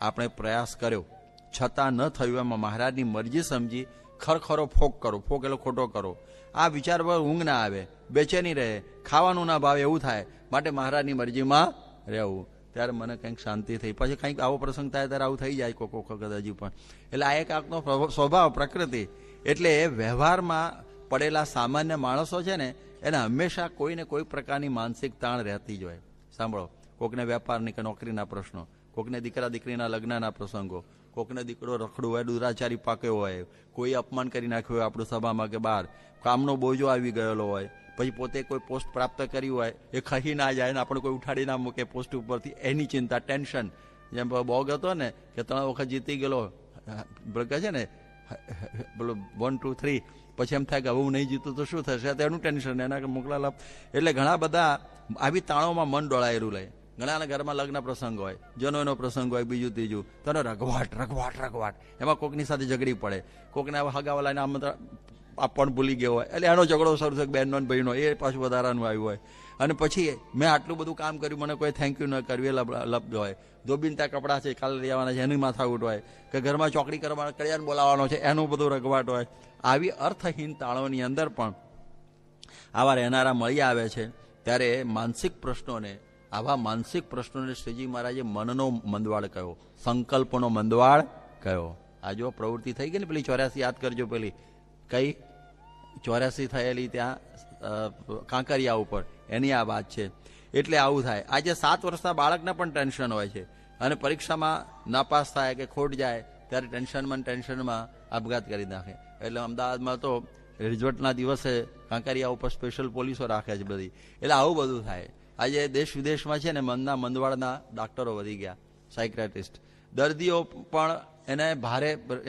આપણે પ્રયાસ કર્યો છતાં ન થયું, એમાં મહારાજની મરજી સમજી ખરખરો ફોક કરો. ફોક એટલે ખોટો કરો. આ વિચાર પર ઊંઘ ના આવે, બેચેની રહે, ખાવાનું ના ભાવે, એવું થાય. માટે મહારાજની મરજીમાં રહેવું. ત્યારે મને કંઈક શાંતિ થઈ. પછી કંઈક આવો પ્રસંગ થાય ત્યારે આવું થઈ જાય કોક વખત હજી પણ. એટલે આ એક આંખનો સ્વભાવ, પ્રકૃતિ. એટલે વ્યવહારમાં પડેલા સામાન્ય માણસો છે ને, એને હંમેશા કોઈને કોઈ પ્રકારની માનસિક તાણ રહેતી જ હોય. સાંભળો, કોકને વેપારની કે નોકરીના પ્રશ્નો, કોકને દીકરા દીકરીના લગ્નના પ્રસંગો, કોકને દીકરો રખડું હોય, દુરાચારી પાક્યો હોય, કોઈ અપમાન કરી નાખ્યું હોય આપણું સભામાં કે બહાર, કામનો બોજો આવી ગયેલો હોય, પછી પોતે કોઈ પોસ્ટ પ્રાપ્ત કર્યું હોય, એ ખહી ના જાય ને આપણે કોઈ ઉઠાડી ના મૂકે પોસ્ટ ઉપરથી, એની ચિંતા, ટેન્શન. જેમ બોગ હતો ને કે 3 વખત જીતી ગયેલો, કહે છે ને બોલો 1, 2, 3, પછી એમ થાય કે હવે હું નહીં જીતું તો શું થશે, એનું ટેન્શન, એના મોકલા લાભ. એટલે ઘણા બધા આવી તાણોમાં મન ડોળાયેલું લે. ઘણાના ઘરમાં લગ્ન પ્રસંગ હોય, જનોનો પ્રસંગ હોય, બીજું ત્રીજું, તો રગવાટ, એમાં કોકની સાથે ઝઘડી પડે, કોકને હગાવાલાને આમંત્રણ આપવાનું ભૂલી ગયો હોય, એટલે એનો ઝઘડો શરૂ થાય, બહેનનો ને ભાઈનો, એ પાછું વધારાનું આવ્યું હોય. અને પછી મેં આટલું બધું કામ કર્યું, મને કોઈ થેન્ક યુ ન કર્યું, એ લબ્ધ હોય. ધોબીન ત્યાં કપડાં છે, કાલે લઈ આવવાના છે, એની માથા ઉઠ હોય, કે ઘરમાં ચોકડી કરવાના, કડિયાને બોલાવવાનો છે, એનું બધું રગવાટ હોય. આવી અર્થહીન તાળોની અંદર પણ આવા રહેનારા મળી આવે છે. ત્યારે આવા માનસિક પ્રશ્નોને શ્રીજી મહારાજે મનનો મંદવાડ કહ્યો, સંકલ્પનો મંદવાડ કહ્યો. આ જો પ્રવૃત્તિ થઈ ગઈ ને, પેલી 84 યાદ કરજો, પેલી કઈ 84 થયેલી ત્યાં કાંકરિયા ઉપર, એની આ વાત છે. એટલે આવું થાય. આજે 7 વર્ષના બાળકને પણ ટેન્શન હોય છે, અને પરીક્ષામાં નાપાસ થાય કે ખોટ જાય ત્યારે ટેન્શનમાં આપઘાત કરી નાખે. એટલે અમદાવાદમાં તો રિઝલ્ટના દિવસે કાંકરિયા ઉપર સ્પેશિયલ પોલીસો રાખે છે બધી. એટલે આવું બધું થાય. આજે દેશ વિદેશમાં છે ને મનના મંદવાડના ડાક્ટરો વધી ગયા, સાયક્રેટિસ્ટ. દર્દીઓ પણ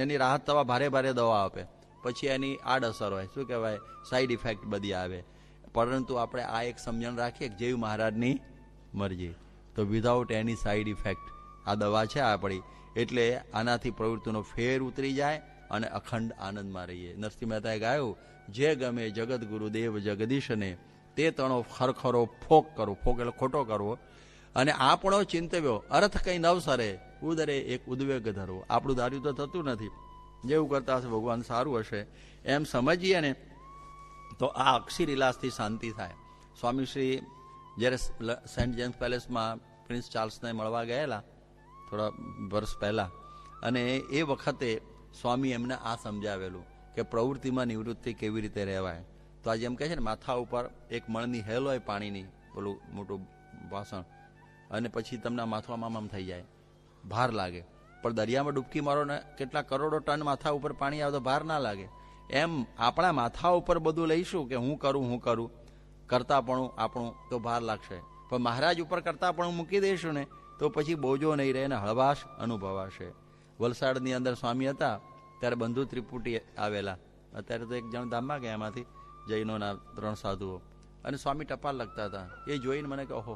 એની રાહત થવા ભારે દવા આપે, પછી એની આડઅસર હોય, શું કહેવાય, સાઈડ ઇફેક્ટ બધી આવે. પરંતુ આપણે આ એક સમજણ રાખીએ કે જેવી મહારાજની મરજી, તો વિધાઉટ એની સાઈડ ઇફેક્ટ આ દવા છે આપણી. એટલે આનાથી પ્રવૃત્તિનો ફેર ઉતરી જાય અને અખંડ આનંદમાં રહીએ. નરસિંહ મહેતાએ ગાયું, જે ગમે જગત ગુરુદેવ જગદીશને, તે તણો ખરખરો ફોક કરો. ફોક એટલે ખોટો કરવો. અને આપણો ચિંતવ્યો અર્થ કઈ નવસરે, ઉદરે એક ઉદ્વેગ ધરવો. આપણું ધાર્યું તો થતું નથી, જેવું કરતા હશે ભગવાન સારું હશે એમ સમજીએ ને તો આ અક્ષી વિલાસથી શાંતિ થાય. સ્વામીશ્રી જ્યારે સેન્ટ જેમ્સ પેલેસમાં પ્રિન્સ ચાર્લ્સને મળવા ગયેલા થોડા વર્ષ પહેલા, અને એ વખતે સ્વામી એમને આ સમજાવેલું કે પ્રવૃત્તિમાં નિવૃત્તિ કેવી રીતે રહેવાય. તો આજે એમ કહે છે ને, માથા ઉપર એક મણની હેલ હોય પાણીની, પેલું મોટું વાસણ, અને પછી તમને માથું આમ થઈ જાય, ભાર લાગે. પણ દરિયામાં ડૂબકી મારો ને કેટલા કરોડો ટન માથા ઉપર પાણી આવે તો ભાર ના લાગે. એમ આપણા માથા ઉપર બધું લઈશું કે હું કરું કરતાપણું આપણું, તો ભાર લાગશે. પણ મહારાજ ઉપર કરતાપણું મૂકી દઈશું ને તો પછી બોજો નહીં રહે ને હળવાશ અનુભવાશે. વલસાડની અંદર સ્વામી હતા ત્યારે બંધુ ત્રિપુટી આવેલા. અત્યારે તો એક જણ ધામમાં ગયા એમાંથી, જૈનોના 3 સાધુઓ, અને સ્વામી ટપાલ લખતા હતા. એ જોઈને મને કે ઓહો,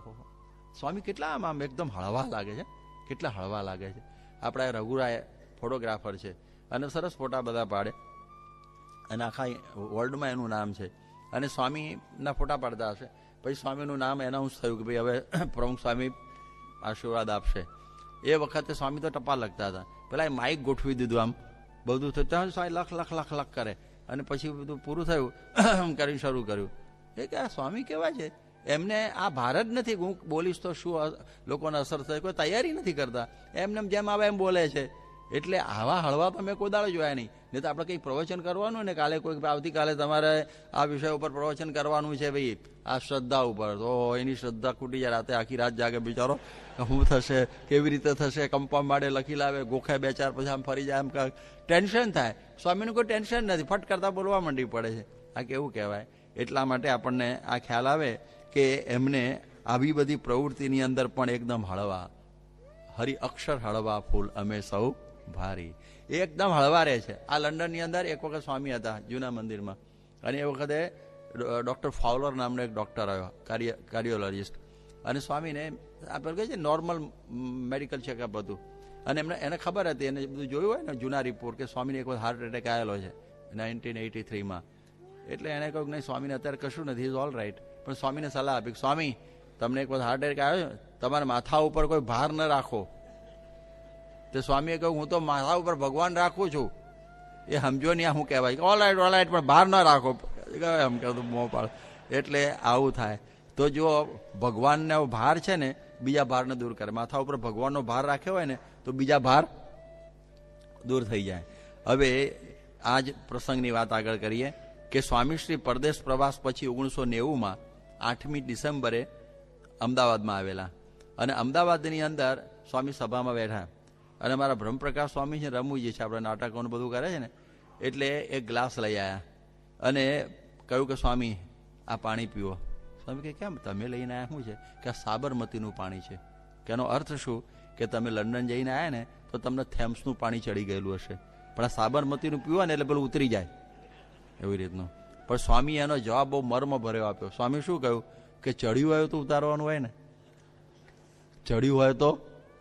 સ્વામી કેટલા આમ એકદમ હળવા લાગે છે, કેટલા હળવા લાગે છે. આપણા રઘુરાય ફોટોગ્રાફર છે અને સરસ ફોટા બધા પાડે, અને આખા વર્લ્ડમાં એનું નામ છે. અને સ્વામીના ફોટા પાડતા હશે. પછી સ્વામીનું નામ એનાઉન્સ થયું કે ભાઈ હવે પ્રમુખ સ્વામી આશીર્વાદ આપશે. એ વખતે સ્વામી તો ટપાલ લખતા હતા. પેલા એ માઇક ગોઠવી દીધું, આમ બધું થયું, સ્વામી લખ કરે, અને પછી બધું પૂરું થયું કરીને શરૂ કર્યું. એ કે આ સ્વામી કેવા છે, એમને આ ભાર જ નથી. હું બોલીશ તો શું લોકોને અસર થાય, કોઈ તૈયારી નથી કરતા, એમને જેમ આવે એમ બોલે છે. એટલે આવા હળવા તો મેં કોઈ દાડો જોયા નહીં. નહીં તો આપણે કંઈક પ્રવચન કરવાનું ને, કાલે કોઈ આવતીકાલે તમારે આ વિષય ઉપર પ્રવચન કરવાનું છે ભાઈ, આ શ્રદ્ધા ઉપર, તો એની શ્રદ્ધા ખૂટી જાય, રાતે આખી રાત જાગે બિચારો, શું થશે, કેવી રીતે થશે, કંપા માડે લખી લાવે, ગોખે 2-4, પછી આમ ફરી જાય, એમ ટેન્શન થાય. સ્વામીનું કોઈ ટેન્શન નથી, ફટ કરતા બોલવા માંડી પડે છે. આ કેવું કહેવાય? એટલા માટે આપણને આ ખ્યાલ આવે કે એમને આવી બધી પ્રવૃત્તિની અંદર પણ એકદમ હળવા, હરિ અક્ષર હળવા ફૂલ અમે સૌ ભારી, એકદમ હળવા રહે છે. આ લંડનની અંદર એક વખત સ્વામી હતા જૂના મંદિરમાં, અને એ વખતે ડૉક્ટર ફાઉલર નામનો એક ડૉક્ટર આવ્યો, કાર્ડિયોલોજિસ્ટ, અને સ્વામીને આપણે કહે છે નોર્મલ મેડિકલ ચેકઅપ હતું, અને એને ખબર હતી, એને બધું જોયું હોય ને જૂના રિપોર્ટ, કે સ્વામીને એક વખત હાર્ટ એટેક આવેલો છે 1983માં. એટલે એને કહ્યું નહીં, સ્વામીને અત્યારે કશું નથી, ઇઝ ઓલ રાઈટ. પણ સ્વામીને સલાહ આપી, સ્વામી તમને એક વખત હાર્ટ એટેક આવ્યો છે, તમારા માથા ઉપર કોઈ ભાર ન રાખો. તો સ્વામીએ કહ્યું, હું તો માથા ઉપર ભગવાન રાખું છું. એ સમજો નહીં શું કહેવાય, ઓલ રાઈટ પણ ભાર ન રાખો, એમ કહું મોં પાડ. એટલે આવું થાય. તો જો ભગવાનનો ભાર છે ને બીજા ભારને દૂર કરે, માથા ઉપર ભગવાનનો ભાર રાખ્યો હોય ને તો બીજા ભાર દૂર થઈ જાય. હવે આ જ પ્રસંગની વાત આગળ કરીએ કે સ્વામીશ્રી પરદેશ પ્રવાસ પછી 1990માં 8મી ડિસેમ્બરે અમદાવાદમાં આવેલા, અને અમદાવાદની અંદર સ્વામી સભામાં બેઠા, અને મારા બ્રહ્મપ્રકાશ સ્વામી છે, રમુજી છે, આપણે નાટકોનું બધું કરે છે ને, એટલે એક ગ્લાસ લઈ આવ્યા અને કહ્યું કે સ્વામી આ પાણી પીવો. સ્વામી કે કેમ તમે લઈને આવ્યા? શું છે? કે આ સાબરમતીનું પાણી છે. કે એનો અર્થ શું? કે તમે લંડન જઈને આવ્યા ને તો તમને થેમ્સનું પાણી ચડી ગયેલું હશે, પણ આ સાબરમતીનું પીવો ને એટલે પેલું ઉતરી જાય, એવી રીતનું. પણ સ્વામી એનો જવાબ બહુ મર્મ ભર્યો આપ્યો. સ્વામી શું કહ્યું કે ચડ્યું હોય તો ઉતારવાનું હોય ને, ચડ્યું હોય તો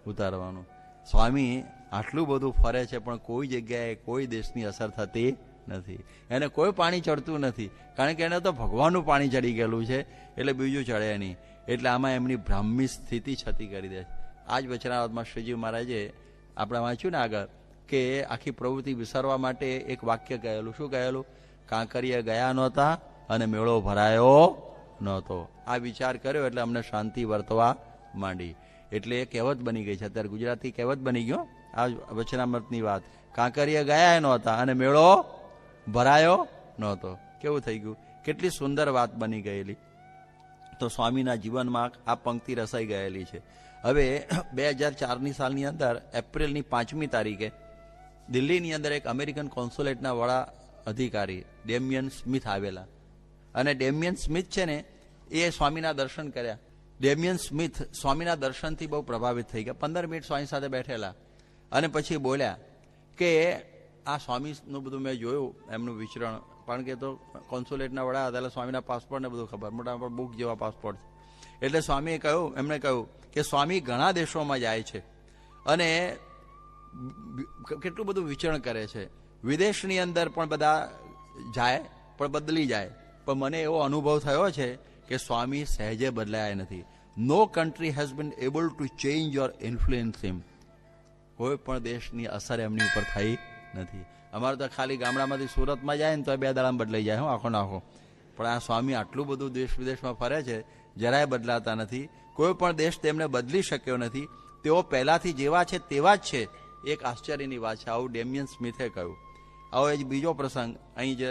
ઉતારવાનું. સ્વામી આટલું બધું ફરે છે પણ કોઈ જગ્યાએ કોઈ દેશની અસર થતી નથી, એને કોઈ પાણી ચડતું નથી, કારણ કે એને તો ભગવાનનું પાણી ચડી ગયેલું છે, એટલે બીજું ચડે નહીં. એટલે આમાં એમની બ્રાહ્મી સ્થિતિ છતી કરી દે છે. આ જ વચનાવતમાં શ્રીજી મહારાજે આપણે વાંચ્યું ને આગળ કે આખી પ્રવૃત્તિ વિસરવા માટે એક વાક્ય કહેલું. શું કહેલું? કાંકરીએ ગયા નહોતા અને મેળો ભરાયો નહોતો. આ વિચાર કર્યો એટલે અમને શાંતિ વર્તવા માંડી. એટલે એ કહેવત બની ગઈ છે, અત્યારે ગુજરાતી કહેવત બની ગયો આ વચનામૃતની વાત. કાંકરીએ ગયા નહોતા અને મેળો ભરાયો નહોતો. કેવું થઈ ગયું? કેટલી સુંદર વાત બની ગયેલી. તો સ્વામીના જીવનમાં આ પંક્તિ રસાઈ ગયેલી છે. હવે 2004ની સાલની અંદર એપ્રિલની 5મી તારીખે દિલ્હીની અંદર એક અમેરિકન કોન્સ્યુલેટના વડા અધિકારી ડેમિયન સ્મિથ આવેલા, અને ડેમિયન સ્મિથ છે ને એ સ્વામીના દર્શન કર્યા. ડેમિયન સ્મિથ સ્વામીના દર્શનથી બહુ પ્રભાવિત થઈ ગયા. 15 મિનિટ સ્વામી સાથે બેઠેલા, અને પછી બોલ્યા કે આ સ્વામીનું બધું મેં જોયું, એમનું વિચરણ, કારણ કે તો કોન્સ્યુલેટના વડા હતા એટલે સ્વામીના પાસપોર્ટને બધું ખબર, મોટા મોટા બુક જેવા પાસપોર્ટ. એટલે સ્વામીએ કહ્યું, એમણે કહ્યું કે સ્વામી ઘણા દેશોમાં જાય છે અને કેટલું બધું વિચરણ કરે છે, વિદેશની અંદર પણ બધા જાય પણ બદલી જાય, પણ મને એવો અનુભવ થયો છે કે સ્વામી સહેજે બદલાયા નથી. No country has been able to change or influence him. કોઈ પણ દેશની અસર એમની ઉપર થઈ નથી. અમારે તો ખાલી ગામડામાંથી સુરતમાં જાય ને તો 2 દાડામાં બદલાઈ જાય, હું આખો નાખો. પણ આ સ્વામી આટલું બધું દેશ વિદેશમાં ફરે છે, જરાય બદલાતા નથી. કોઈ પણ દેશ તેમને બદલી શક્યો નથી. તેઓ પહેલાથી જેવા છે તેવા જ છે. એક આશ્ચર્યની વાત છે, આવું ડેમિયન સ્મિથે કહ્યું. આવો જ બીજો પ્રસંગ અહીં જ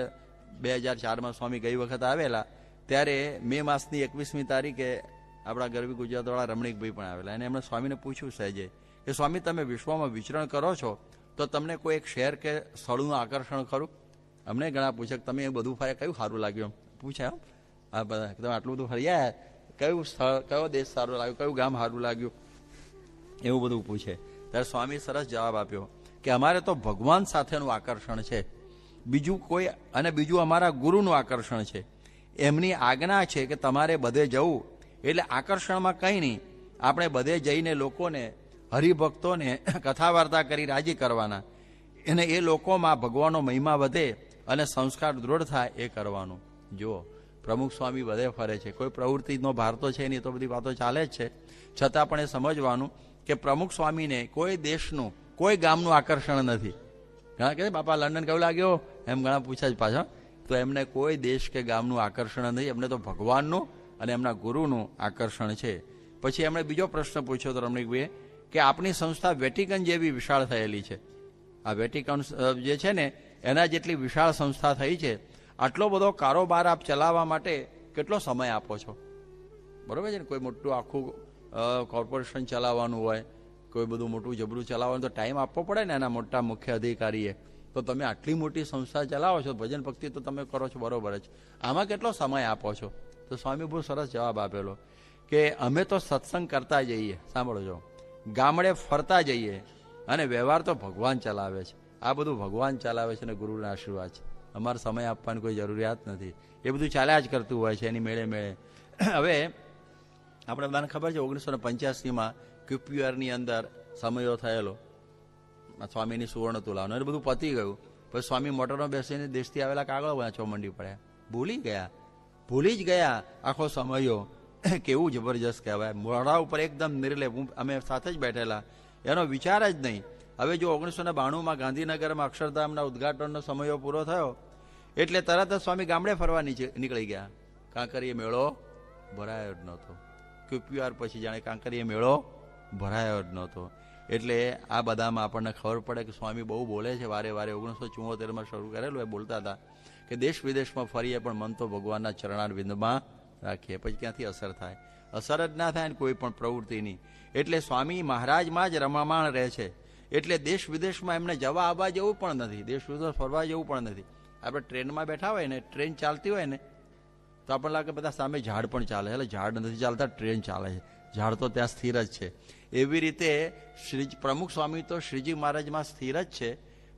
2004માં સ્વામી ગઈ વખત આવેલા, ત્યારે મે માસની 21મી તારીખે આપણા ગરવી ગુજરાતવાળા રમણીકભાઈ પણ આવેલા, અને એમણે સ્વામીને પૂછ્યું સહેજે કે સ્વામી, તમે વિશ્વમાં વિચરણ કરો છો તો તમને કોઈ એક શહેર કે સ્થળનું આકર્ષણ ખરું? અમને ઘણા પૂછે કે તમે એ બધું ફર્યા, કયું સારું લાગ્યું? પૂછાય આ બધા, તમે આટલું બધું ફર્યા, કયું સ્થળ, કયો દેશ સારું લાગ્યો, કયું ગામ સારું લાગ્યું, એવું બધું પૂછે. ત્યારે સ્વામી સરસ જવાબ આપ્યો કે અમારે તો ભગવાન સાથેનું આકર્ષણ છે, બીજું કોઈ, અને બીજું અમારા ગુરુનું આકર્ષણ છે. એમની આજ્ઞા છે કે તમારે બધે જવું, એટલે આકર્ષણમાં કંઈ નહીં, આપણે બધે જઈને લોકોને, હરિભક્તોને કથા વાર્તા કરી રાજી કરવાના, અને એ લોકોમાં ભગવાનનો મહિમા વધે અને સંસ્કાર દૃઢ થાય એ કરવાનું. જુઓ, પ્રમુખ સ્વામી બધે ફરે છે, કોઈ પ્રવૃત્તિનો ભાર તો છે નહીં, તો બધી વાતો ચાલે જ છે. છતાં પણ એ સમજવાનું કે પ્રમુખ સ્વામીને કોઈ દેશનું, કોઈ ગામનું આકર્ષણ નથી. ઘણા કહે બાપા લંડન કેવું લાગ્યો, એમ ઘણા પૂછે જ પાછા. તો એમને કોઈ દેશ કે ગામનું આકર્ષણ નથી, એમને તો ભગવાનનું અને એમના ગુરુનું આકર્ષણ છે. પછી એમણે બીજો પ્રશ્ન પૂછ્યો તો રમણીકભાઈએ કે આપણી સંસ્થા વેટિકન જેવી વિશાળ થયેલી છે, આ વેટિકન જે છે ને એના જેટલી વિશાળ સંસ્થા થઈ છે, આટલો બધો કારોબાર આપ ચલાવવા માટે કેટલો સમય આપો છો? બરોબર છે ને, કોઈ મોટું આખું કોર્પોરેશન ચલાવવાનું હોય, કોઈ બધું મોટું જબરું ચલાવવાનું, તો ટાઈમ આપવો પડે ને એના મોટા મુખ્ય અધિકારીએ. તો તમે આટલી મોટી સંસ્થા ચલાવો છો, ભજન ભક્તિ તો તમે કરો છો બરોબર જ, આમાં કેટલો સમય આપો છો? તો સ્વામી બહુ સરસ જવાબ આપેલો કે અમે તો સત્સંગ કરતા જઈએ, સાંભળો છો, ગામડે ફરતા જઈએ, અને વ્યવહાર તો ભગવાન ચલાવે છે. આ બધું ભગવાન ચલાવે છે અને ગુરુના આશીર્વાદ છે. અમારે સમય આપવાની કોઈ જરૂરિયાત નથી, એ બધું ચાલ્યા જ કરતું હોય છે એની મેળે મેળે. હવે આપણે બધાને ખબર છે 1985માં QPRની અંદર સમયો થયેલો, સ્વામીની સુવર્ણ તુલાનો, એ બધું પતી ગયું. પછી સ્વામી મોટરમાં બેસીને દેશથી આવેલા કાગળો વાંચવા માંડી પડ્યા, ભૂલી જ ગયા આખો સમયો. કેવું જબરજસ્ત કહેવાય, મોઢા ઉપર એકદમ નિર્લેપ, અમે સાથે જ બેઠેલા, એનો વિચાર જ નહીં. હવે જો 1992માં ગાંધીનગરમાં અક્ષરધામના ઉદઘાટનનો સમયો પૂરો થયો એટલે તરત જ સ્વામી ગામડે ફરવા નીકળી ગયા. કાંકરીએ મેળો ભરાયો જ નહોતો. QPR પછી જાણે કાંકરીએ મેળો ભરાયો જ નહોતો. એટલે આ બધામાં આપણને ખબર પડે કે સ્વામી બહુ બોલે છે. વારે વારે 1974માં શરૂ કરેલું એ બોલતા હતા કે દેશ વિદેશમાં ફરીએ પણ મન તો ભગવાનના ચરણારવિંદમાં રાખીએ. પછી ક્યાંથી અસર થાય? અસર જ ના થાય ને કોઈ પણ પ્રવૃત્તિની. એટલે સ્વામી મહારાજમાં જ રમામાણ રહે છે. એટલે દેશ વિદેશમાં એમને જવા આવવા જેવું પણ નથી, દેશ વિદેશ ફરવા જેવું પણ નથી. આપણે ટ્રેનમાં બેઠા હોય ને, ટ્રેન ચાલતી હોય ને, તો આપણને લાગે બધા સામે ઝાડ પણ ચાલે, એટલે ઝાડ નથી ચાલતા, ટ્રેન ચાલે છે, ઝાડ તો ત્યાં સ્થિર જ છે. એવી રીતે પ્રમુખ સ્વામી તો શ્રીજી મહારાજમાં સ્થિર જ છે,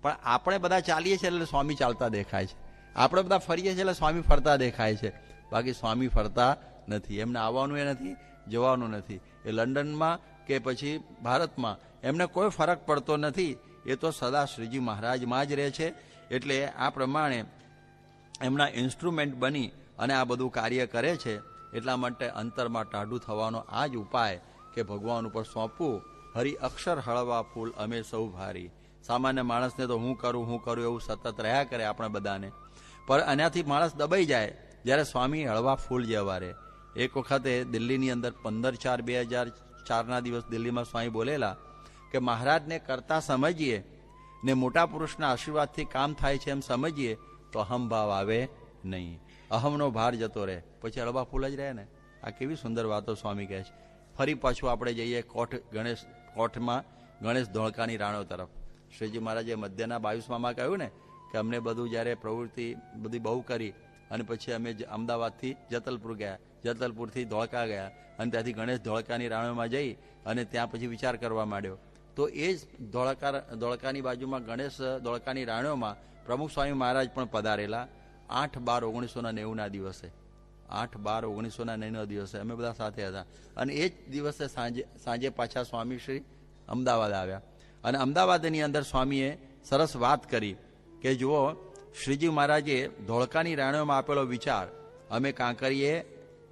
પણ આપણે બધા ચાલીએ છીએ એટલે સ્વામી ચાલતા દેખાય છે, આપણે બધા ફરીએ છીએ એટલે સ્વામી ફરતા દેખાય છે. બાકી સ્વામી ફરતા નથી, એમને આવવાનું એ નથી, જવાનું નથી. એ લંડનમાં કે પછી ભારતમાં એમને કોઈ ફરક પડતો નથી, એ તો સદા શ્રીજી મહારાજમાં જ રહે છે. એટલે આ પ્રમાણે એમના ઇન્સ્ટ્રુમેન્ટ બની અને આ બધું કાર્ય કરે છે. એટલા માટે અંતરમાં ટાઢું થવાનો આ જ ઉપાય કે ભગવાન ઉપર સોંપવું. હરિ અક્ષર હળવા ફૂલ અમે સૌ ભારી. સામાન્ય માણસને તો હું કરું એવું સતત રહ્યા કરે આપણે બધાને, પણ આનાથી માણસ દબાઈ જાય. જ્યારે સ્વામી હળવા ફૂલ જેવા રહે. એક વખતે દિલ્હીની અંદર 15/4/2004ના દિવસ દિલ્હીમાં સ્વામી બોલેલા કે મહારાજને કરતા સમજીએ ને મોટા પુરુષના આશીર્વાદથી કામ થાય છે એમ સમજીએ તો અહમભાવ આવે નહીં, અહમનો ભાર જતો રહે, પછી હળવા ફૂલ જ રહે ને. આ કેવી સુંદર વાતો સ્વામી કહે છે. ફરી પાછું આપણે જઈએ કોઠમાં ગણેશ ધોળકાની રાણો તરફ. શ્રીજી મહારાજે મધ્યના 22માં કહ્યું ને કે અમને બધું જ્યારે પ્રવૃત્તિ બધી બહુ કરી અને પછી અમે અમદાવાદથી જતલપુર ગયા, જતલપુરથી ધોળકા ગયા અને ત્યાંથી ગણેશ ધોળકાની રાણોમાં જઈ અને ત્યાં પછી વિચાર કરવા માંડ્યો. તો એ જ ધોળકાની બાજુમાં ગણેશ ધોળકાની રાણોમાં પ્રમુખ સ્વામી મહારાજ પણ પધારેલા 8/12/1990ના દિવસે. 8/12/1990ના દિવસે અમે બધા સાથે હતા. અને એ જ દિવસે સાંજે પાછા સ્વામી શ્રી અમદાવાદ આવ્યા. અને અમદાવાદની અંદર સ્વામીએ સરસ વાત કરી કે જુઓ, શ્રીજી મહારાજે ધોળકાની રાણીઓમાં આપેલો વિચાર, અમે કાંકરીએ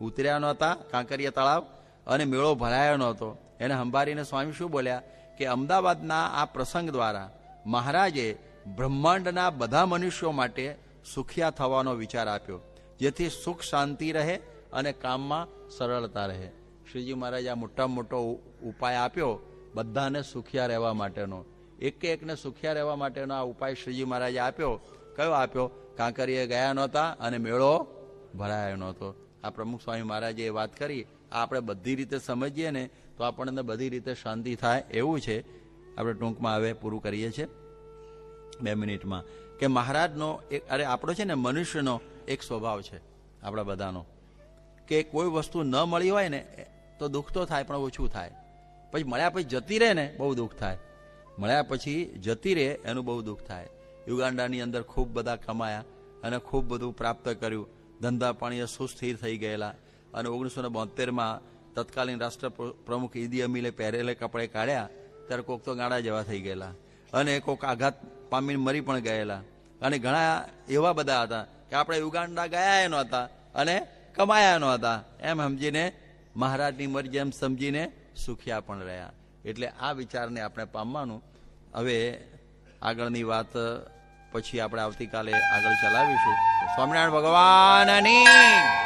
ઉતર્યા નહોતા, કાંકરીય તળાવ, અને મેળો ભરાયો નહોતો, એને સંભાળીને સ્વામી શું બોલ્યા કે અમદાવાદના આ પ્રસંગ દ્વારા મહારાજે બ્રહ્માંડના બધા મનુષ્યો માટે સુખિયા થવાનો વિચાર આપ્યો, જેથી સુખ શાંતિ રહે અને કામમાં સરળતા રહે. શ્રીજી મહારાજે આ મોટામાં મોટો ઉપાય આપ્યો બધાને સુખિયા રહેવા માટેનો. એકને સુખિયા રહેવા માટેનો આ ઉપાય શ્રીજી મહારાજે આપ્યો. કયો આપ્યો? કાંકરીએ ગયા નહોતા અને મેળો ભરાયો નહોતો. આ પ્રમુખ સ્વામી મહારાજે એ વાત કરી. આપણે બધી રીતે સમજીએ ને તો આપણને બધી રીતે શાંતિ થાય એવું છે. આપણે ટૂંકમાં હવે પૂરું કરીએ છીએ 2 મિનિટમાં કે મહારાજનો એક, અરે આપણો છે ને મનુષ્યનો એક સ્વભાવ છે આપણા બધાનો, કે કોઈ વસ્તુ ન મળી હોય ને તો દુઃખ તો થાય પણ ઓછું થાય. પછી મળ્યા પછી જતી રહે ને બહુ દુઃખ થાય. મળ્યા પછી જતી રહે એનું બહુ દુઃખ થાય. યુગાન્ડાની અંદર ખૂબ બધા કમાયા અને ખૂબ બધું પ્રાપ્ત કર્યું. ધંધા પાણીએ સુસ્થિર થઈ ગયેલા. અને 1972માં તત્કાલીન રાષ્ટ્ર પ્રમુખ ઈદી અમીલે પહેરેલે કપડે કાઢ્યા ત્યારે કોક તો ગાડા જેવા થઈ ગયેલા, અને કોક આઘાત પામીને મરી પણ ગયેલા. અને ઘણા એવા બધા હતા કે આપણે યુગાન્ડા ગયા નહોતા અને કમાયા નહોતા, એમ સમજીને મહારાજની મરજી એમ સમજીને સુખિયા પણ રહ્યા. એટલે આ વિચારને આપણે પામવાનું. હવે આગળની વાત પછી આપણે આવતીકાલે આગળ ચલાવીશું. સ્વામિનારાયણ ભગવાનની